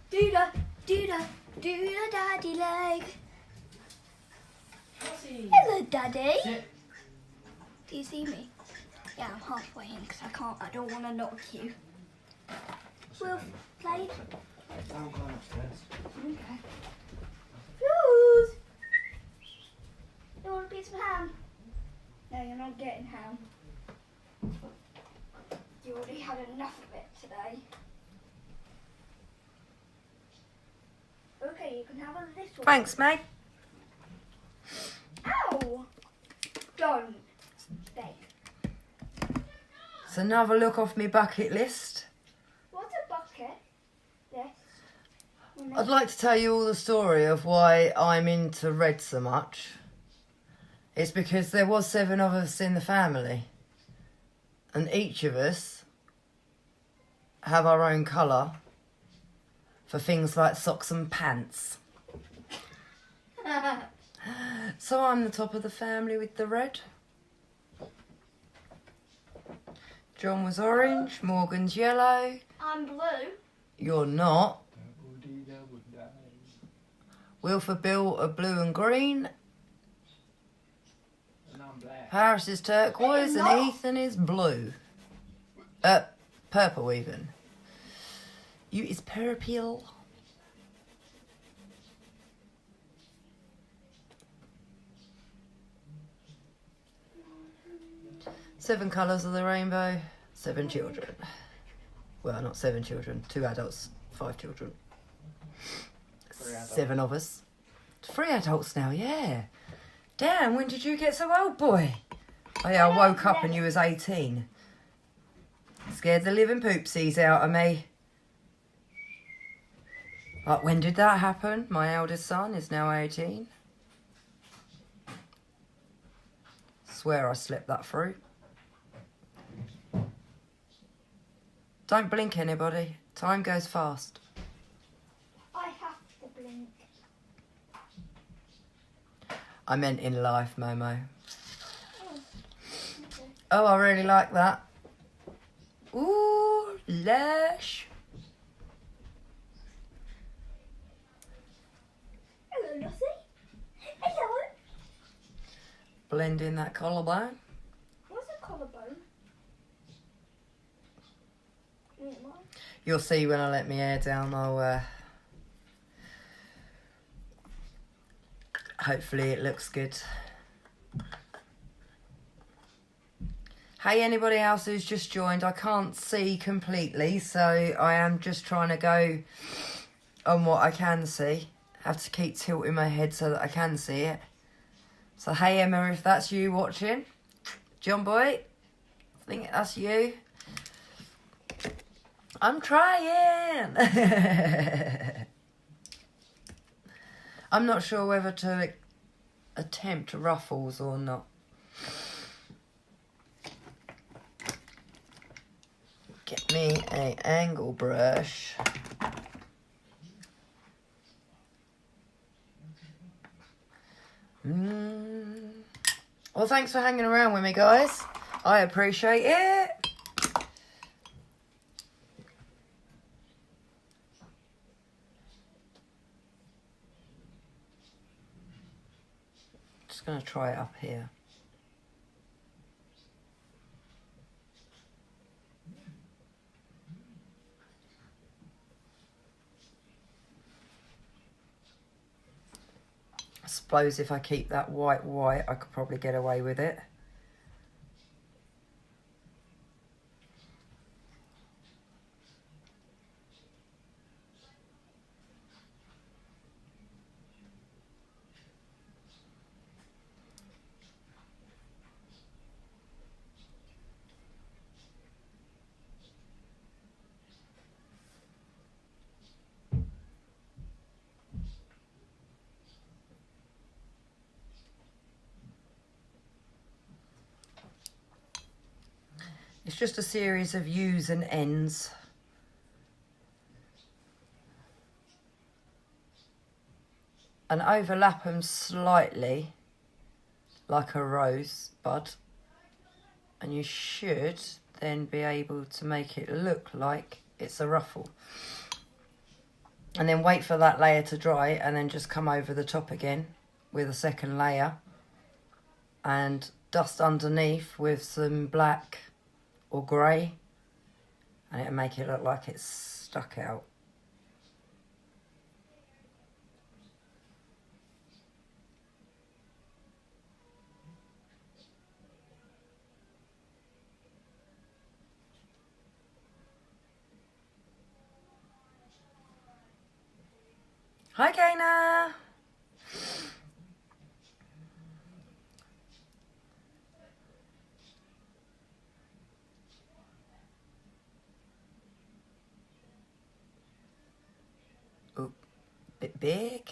Do the daddy leg. Hello, Daddy. Do you see me? Yeah, I'm halfway in because I don't want to knock you. We'll play. I'm going upstairs. Okay. Fuse! You want a piece of ham? No, you're not getting ham. You already had enough of it today. Okay, you can have a little. Thanks, mate. Ow! Don't. Stay. It's another look off my bucket list. What's a bucket? This. I'd like to tell you all the story of why I'm into red so much. It's because there was 7 of us in the family. And each of us have our own colour for things like socks and pants. So I'm the top of the family with the red. John was orange, Morgan's yellow. I'm blue. You're not. Wilford Bill are blue and green. And I'm black. Paris is turquoise They're and not. Ethan is blue. Purple even. You is purple. Seven colours of the rainbow, 7 children. Well, not 7 children, 2 adults, 5 children. 3 adults. 7 of us. 3 adults now, yeah. Damn, when did you get so old, boy? Oh yeah, I woke up and you was 18. Scared the living poopsies out of me. Like, when did that happen? My eldest son is now 18. Swear I slept that through. Don't blink, anybody. Time goes fast. I have to blink. I meant in life, Momo. Oh, okay. Oh, I really like that. Ooh, lush. Hello, Lucy. Hello. Blend in that collarbone. What's a collarbone? You'll see when I let my hair down. I'll hopefully it looks good. Hey, anybody else who's just joined, I can't see completely, so I am just trying to go on what I can see. I have to keep tilting my head so that I can see it. So hey Emma, if that's you watching, John Boy, I think that's you. I'm trying. I'm not sure whether to attempt ruffles or not. Get me an angle brush. Well, thanks for hanging around with me, guys. I appreciate it. Just going to try it up here. I suppose if I keep that white, I could probably get away with it. It's just a series of U's and N's. And overlap them slightly, like a rosebud. And you should then be able to make it look like it's a ruffle. And then wait for that layer to dry and then just come over the top again with a second layer. And dust underneath with some black or grey, and it'll make it look like it's stuck out. Hi, Kana. Oh, bit big.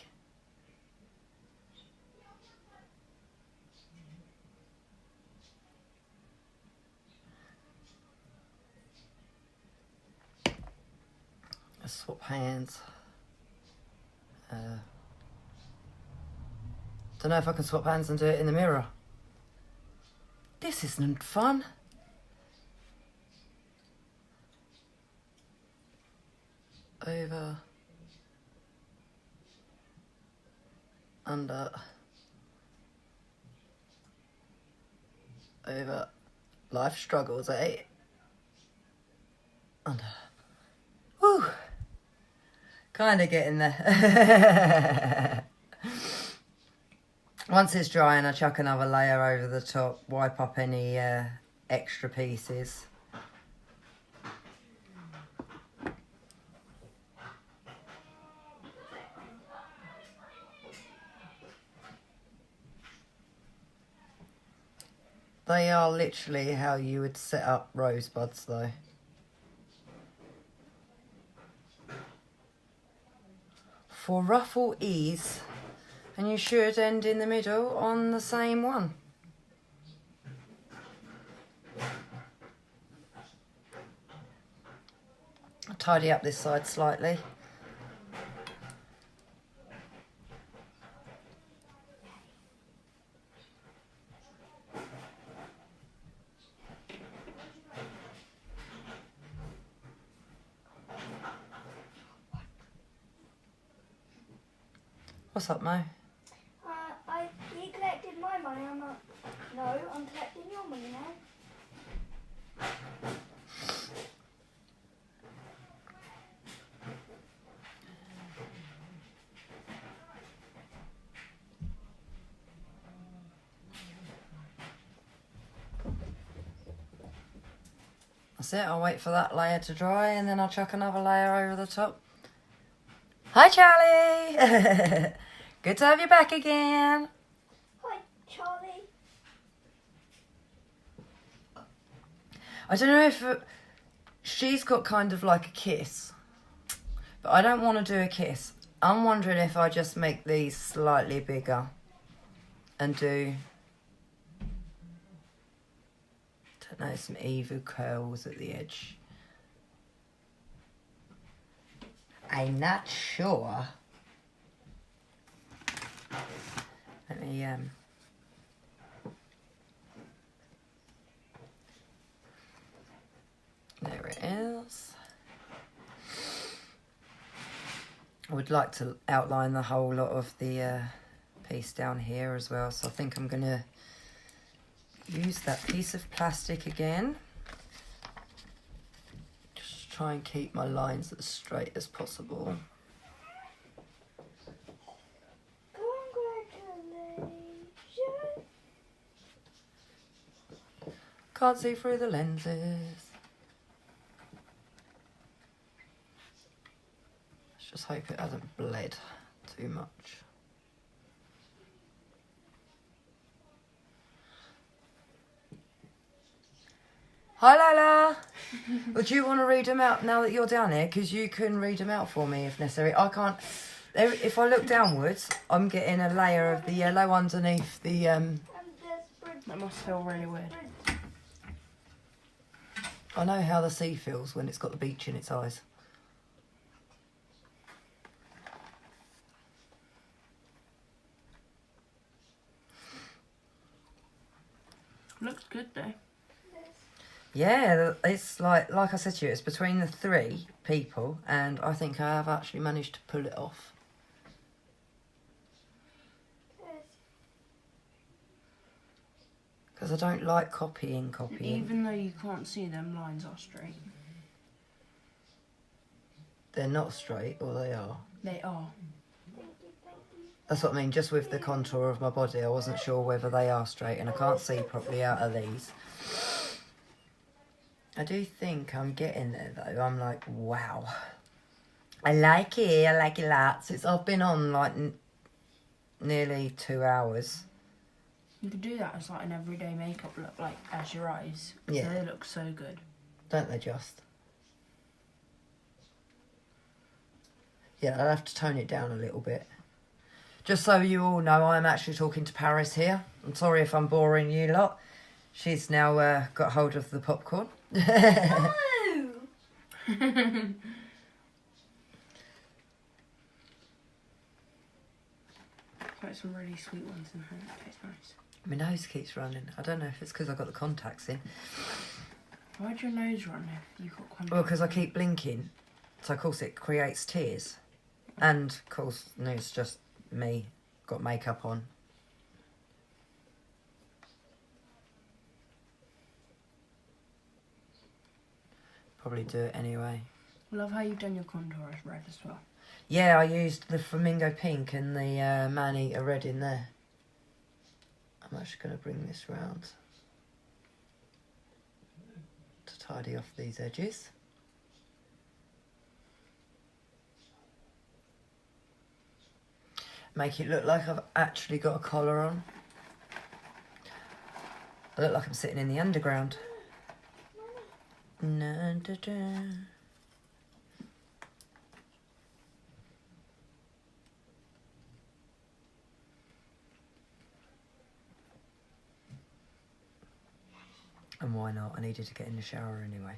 Let's swap hands. Don't know if I can swap hands and do it in the mirror. This isn't fun. Over. Under. Over. Life struggles, eh? Under. Woo! Kind of getting there. Once it's dry and I chuck another layer over the top, wipe up any extra pieces. They are literally how you would set up rosebuds though. For ruffle ease, and you should end in the middle on the same one. I'll tidy up this side slightly. What's up, Mo? You collected my money. I'm not. No, I'm collecting your money now. That's it. I'll wait for that layer to dry and then I'll chuck another layer over the top. Hi, Charlie. Good to have you back again. Hi, Charlie. I don't know if she's got kind of like a kiss, but I don't want to do a kiss. I'm wondering if I just make these slightly bigger and do, don't know, some evil curls at the edge. I'm not sure. Let me there it is. I would like to outline the whole lot of the piece down here as well, so I think I'm going to use that piece of plastic again. Just try and keep my lines as straight as possible. Congratulations. Can't see through the lenses. Let's just hope it hasn't bled too much. Hi Lola! Would you want to read them out now that you're down here? Because you can read them out for me if necessary. I can't... If I look downwards, I'm getting a layer of the yellow underneath the... That must feel really weird. I know how the sea feels when it's got the beach in its eyes. Looks good though. Yeah, it's like I said to you, it's between the 3 people, and I think I have actually managed to pull it off. Because I don't like copying. Even though you can't see them, lines are straight. They're not straight, or they are. They are. That's what I mean, just with the contour of my body, I wasn't sure whether they are straight, and I can't see properly out of these. I do think I'm getting there though. I'm like, wow. I like it lots. I've been on like nearly 2 hours. You could do that as like an everyday makeup look, like as your eyes. Yeah. They look so good. Don't they just? Yeah, I'll have to tone it down a little bit. Just so you all know, I'm actually talking to Paris here. I'm sorry if I'm boring you lot. She's now got hold of the popcorn. No! Like some really sweet ones in here. That tastes nice. My nose keeps running. I don't know if it's because I've got the contacts in. Why'd your nose run if you got contacts? Well, because I keep blinking. So, of course, it creates tears. And, of course, no, it's just me. Got makeup on. Probably do it anyway. I love how you've done your contour as red as well. Yeah, I used the Flamingo Pink and the Man-Eater Red in there. I'm actually going to bring this round to tidy off these edges. Make it look like I've actually got a collar on. I look like I'm sitting in the underground. Na, da, da. And why not? I needed to get in the shower anyway.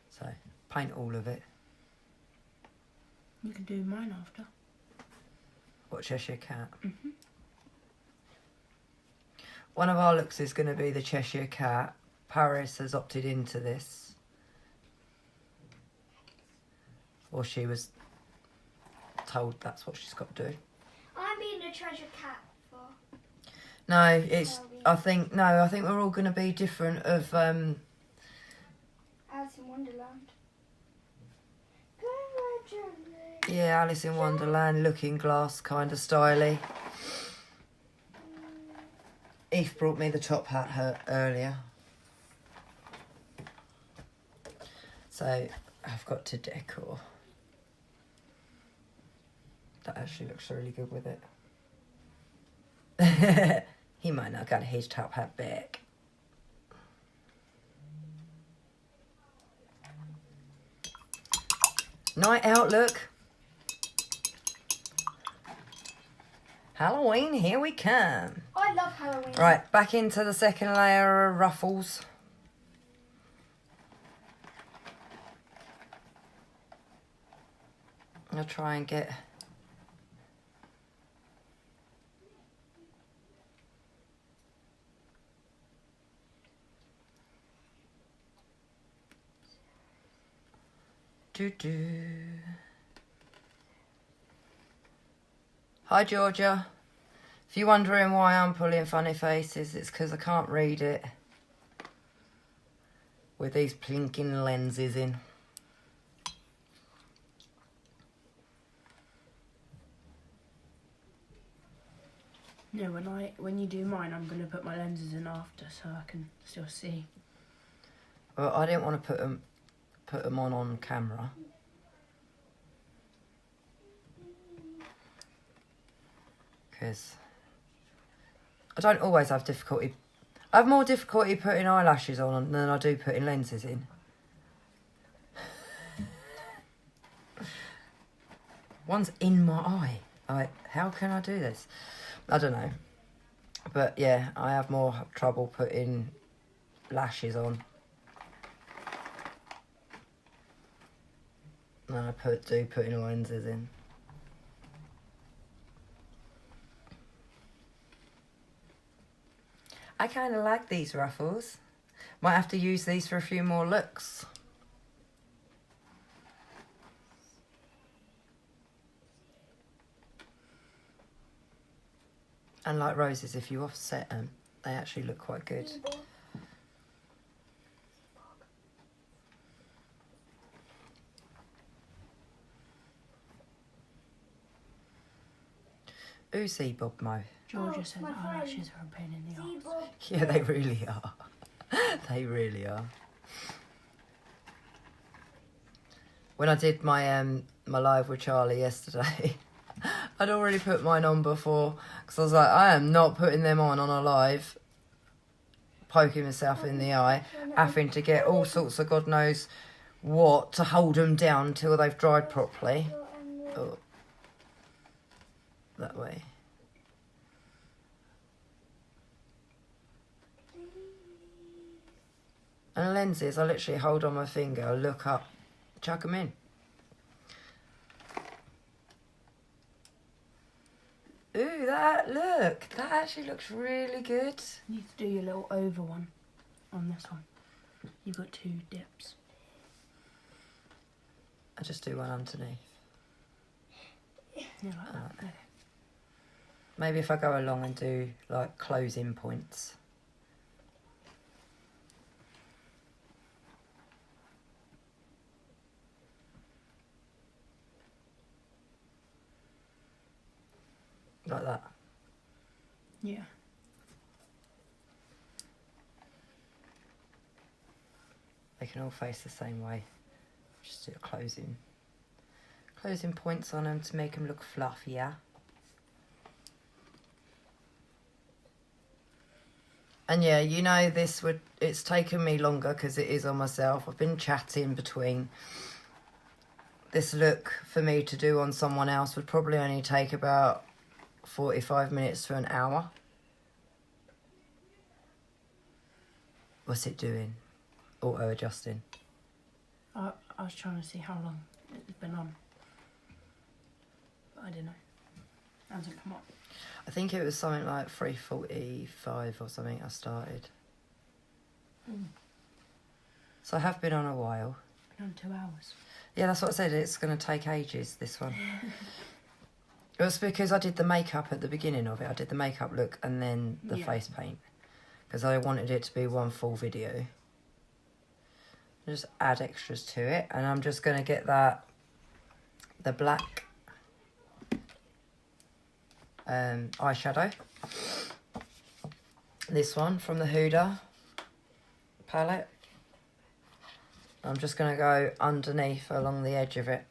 So, paint all of it. You can do mine after. What, Cheshire Cat? Mm-hmm. One of our looks is going to be the Cheshire Cat. Paris has opted into this. Or she was told that's what she's got to do. I'm being a treasure cat for. No, it's... I think we're all going to be different of... Alice in Wonderland. Congratulations. Yeah, Alice in Wonderland, Looking Glass kind of styly. Eve brought me the top hat earlier. So I've got to decor. That actually looks really good with it. He might not got his top hat back. Night outlook. Halloween, here we come. I love Halloween. Right, back into the second layer of ruffles. I'll try and get... Hi Georgia. If you're wondering why I'm pulling funny faces, it's because I can't read it with these plinking lenses in. No, when you do mine, I'm going to put my lenses in after so I can still see. Well, I didn't want to put them on camera. Because I don't always have difficulty. I have more difficulty putting eyelashes on than I do putting lenses in. One's in my eye. Like, how can I do this? I don't know. But yeah, I have more trouble putting lashes on than I do putting lenses in. I kind of like these ruffles. Might have to use these for a few more looks. And like roses, if you offset them, they actually look quite good. Ooh, see, Bob Mo. Georgia said my eyelashes friend. are a pain in the arse. Bob. Yeah, they really are. They really are. When I did my my live with Charlie yesterday, I'd already put mine on before because I was like, I am not putting them on a live, poking myself in the eye, having to get all sorts of God knows what to hold them down till they've dried properly. Oh. That way. And lenses, I literally hold on my finger, look up, chuck them in. Ooh, look, that actually looks really good. You need to do your little over one on this one. You've got 2 dips. I just do one underneath. Yeah, like that. Okay. Maybe if I go along and do like closing points. Like that. Yeah. They can all face the same way. Just do closing points on them to make them look fluffier. And yeah, you know, it's taken me longer because it is on myself. I've been chatting between. This look for me to do on someone else would probably only take about 45 minutes to an hour. What's it doing? Auto adjusting. I was trying to see how long it's been on. But I don't know. It hasn't come up. I think it was something like 3:45 or something I started. So I have been on a while. Been on 2 hours. Yeah, that's what I said. It's going to take ages, this one. It was because I did the makeup at the beginning of it. I did the makeup look and then the face paint. Because I wanted it to be one full video. Just add extras to it. And I'm just going to get the black eyeshadow. This one from the Huda palette. I'm just going to go underneath along the edge of it.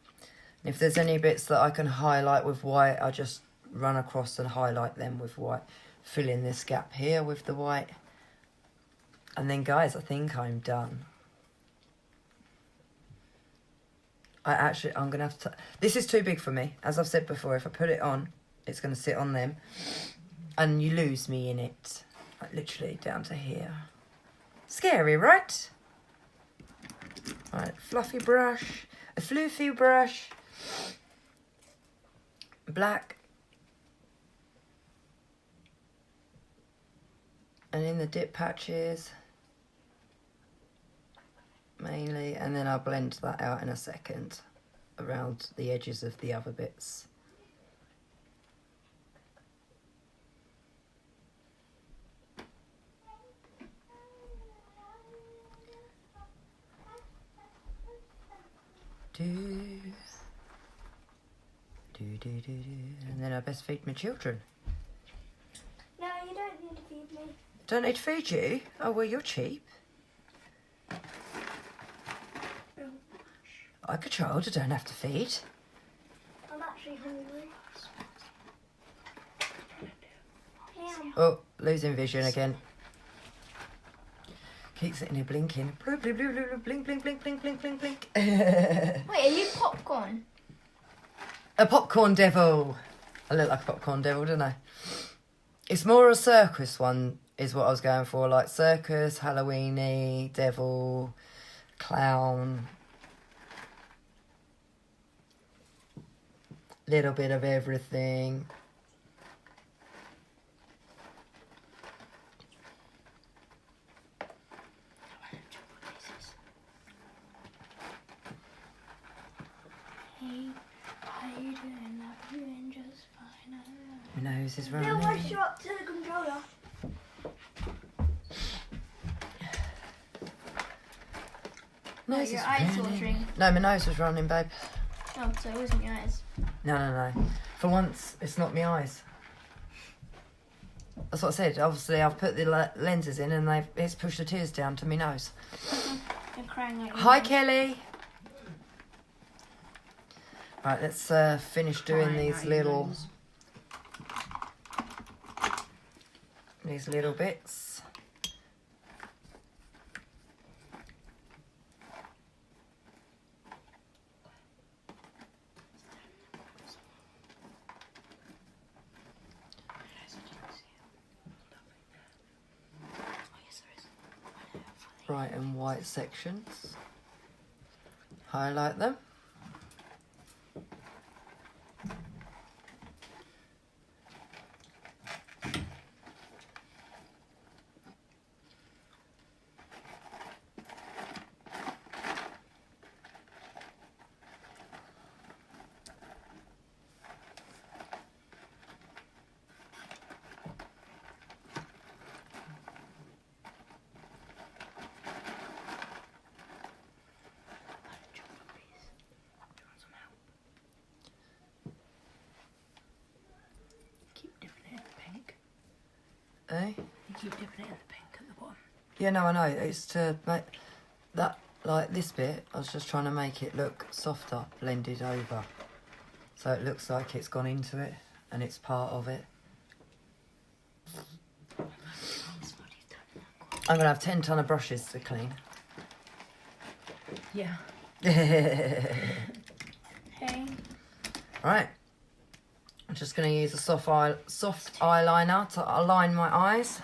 And if there's any bits that I can highlight with white, I just run across and highlight them with white. Fill in this gap here with the white. And then guys, I think I'm done. I'm going to have to... This is too big for me. As I've said before, if I put it on, it's going to sit on them. And you lose me in it. Like literally down to here. Scary, right? Right, fluffy brush. A floofy brush. Black. And in the dip patches. Mainly, and then I'll blend that out in a second around the edges of the other bits. And then I best feed my children. No, you don't need to feed me. Don't need to feed you? Oh, well, you're cheap. Like a child, I don't have to feed. I'm actually hungry. Yeah. Oh, losing vision again. Keep sitting here blinking. Blink, blink, blink, blink, blink, blink, blink, blink, blink, blink. Wait, are you popcorn? A popcorn devil. I look like a popcorn devil, don't I? It's more a circus one, is what I was going for. Like circus, Halloweeny, devil, clown. Little bit of everything. Hey, how you doing? I'm doing just fine. My nose is Bill, running. what's you up to the controller? Nose your is eyes running. watering. No, my nose was running, babe. Oh, so it wasn't your eyes. No. For once, it's not my eyes. That's what I said. Obviously, I've put the lenses in and it's pushed the tears down to my nose. You're crying like Hi, Kelly. Right, let's finish doing these little bits. Bright and white sections. Highlight them. Eh? You keep dipping it in the pink at the bottom. Yeah, no, I know. It's to make that, like this bit, I was just trying to make it look softer, blended over. So it looks like it's gone into it and it's part of it. I'm going to have 10 ton of brushes to clean. Yeah. Hey. Right. I'm just going to use a soft eyeliner to align my eyes.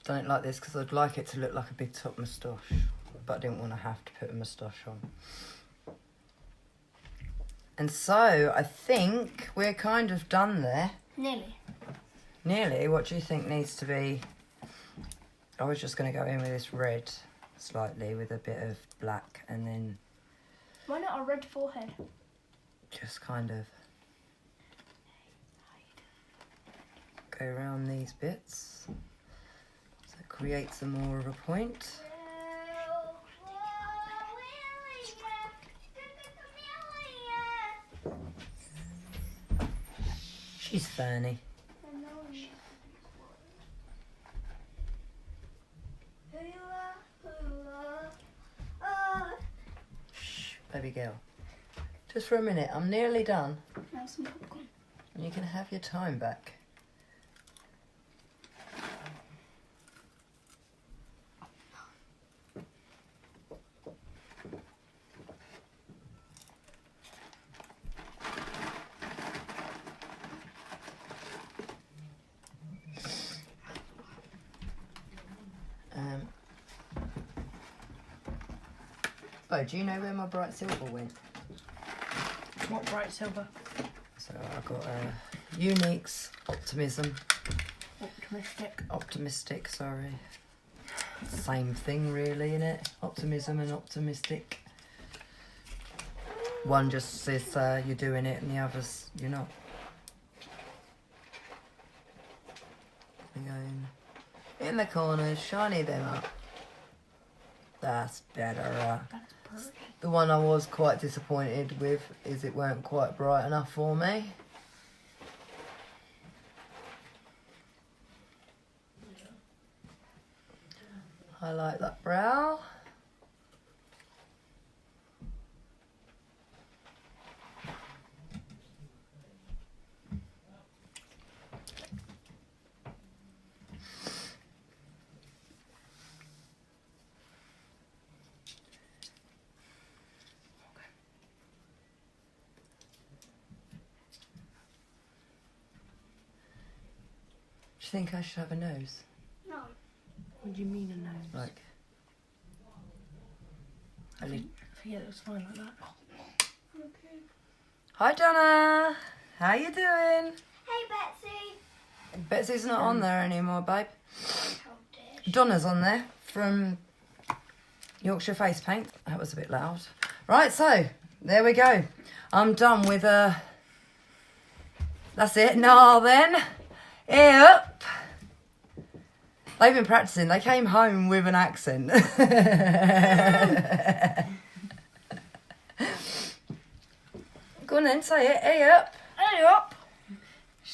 done it like this because I'd like it to look like a big top moustache, but I didn't want to have to put a moustache on. And so I think we're kind of done there. Nearly. Nearly. What do you think needs to be? I was just going to go in with this red slightly with a bit of black and then Why not a red forehead? just kind of go around these bits. So it creates a more of a point. She's funny. Shh, baby girl. Just for a minute, I'm nearly done. Now some popcorn. And you can have your time back. Oh, do you know where my bright silver went? What bright silver? So I got Unique's Optimism. Optimistic. Sorry. Same thing really, innit? Optimism and optimistic. One just says you're doing it and the other's you're not. Again. In the corners, shiny them up. That's better. That's pretty. The one I was quite disappointed with is it weren't quite bright enough for me. I like that brow. Do you think I should have a nose? No. What do you mean a nose? Like, I think it was fine like that. Okay. hi Donna, how you doing? Hey, Betsy. Betsy's not on there anymore, babe. How dare Donna's on there from Yorkshire Face Paint. That was a bit loud. Right, so there we go. I'm done with that's it. Now then, yep. They've been practicing. They came home with an accent. Go on then, say it. Hey up. Hey up!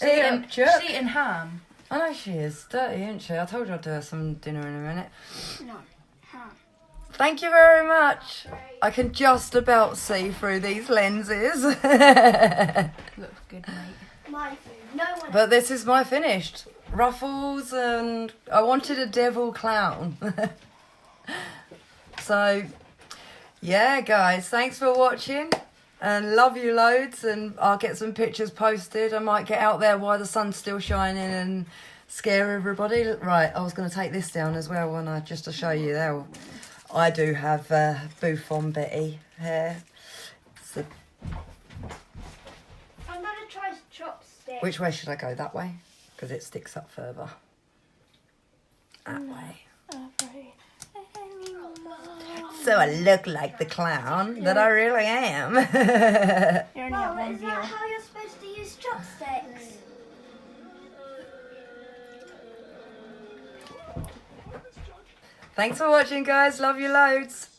Hey up, Chuck. She's eating ham. I know she is. Dirty, isn't she? I told you I'd do her some dinner in a minute. No. Huh. Thank you very much. I can just about see through these lenses. Looks good, mate. My food. No one But this is my finished. Ruffles and I wanted a devil clown. So, yeah, guys, thanks for watching. And love you loads. And I'll get some pictures posted. I might get out there while the sun's still shining and scare everybody. Right, I was going to take this down as well when just to show you there. I do have Bouffon Betty hair. So, I'm going to try chopsticks. which way should I go? That way? Because it sticks up further. That way. So I look like the clown that I really am. You're only Mum, at one is view. that how you're supposed to use chopsticks? Thanks for watching, guys. Love you loads.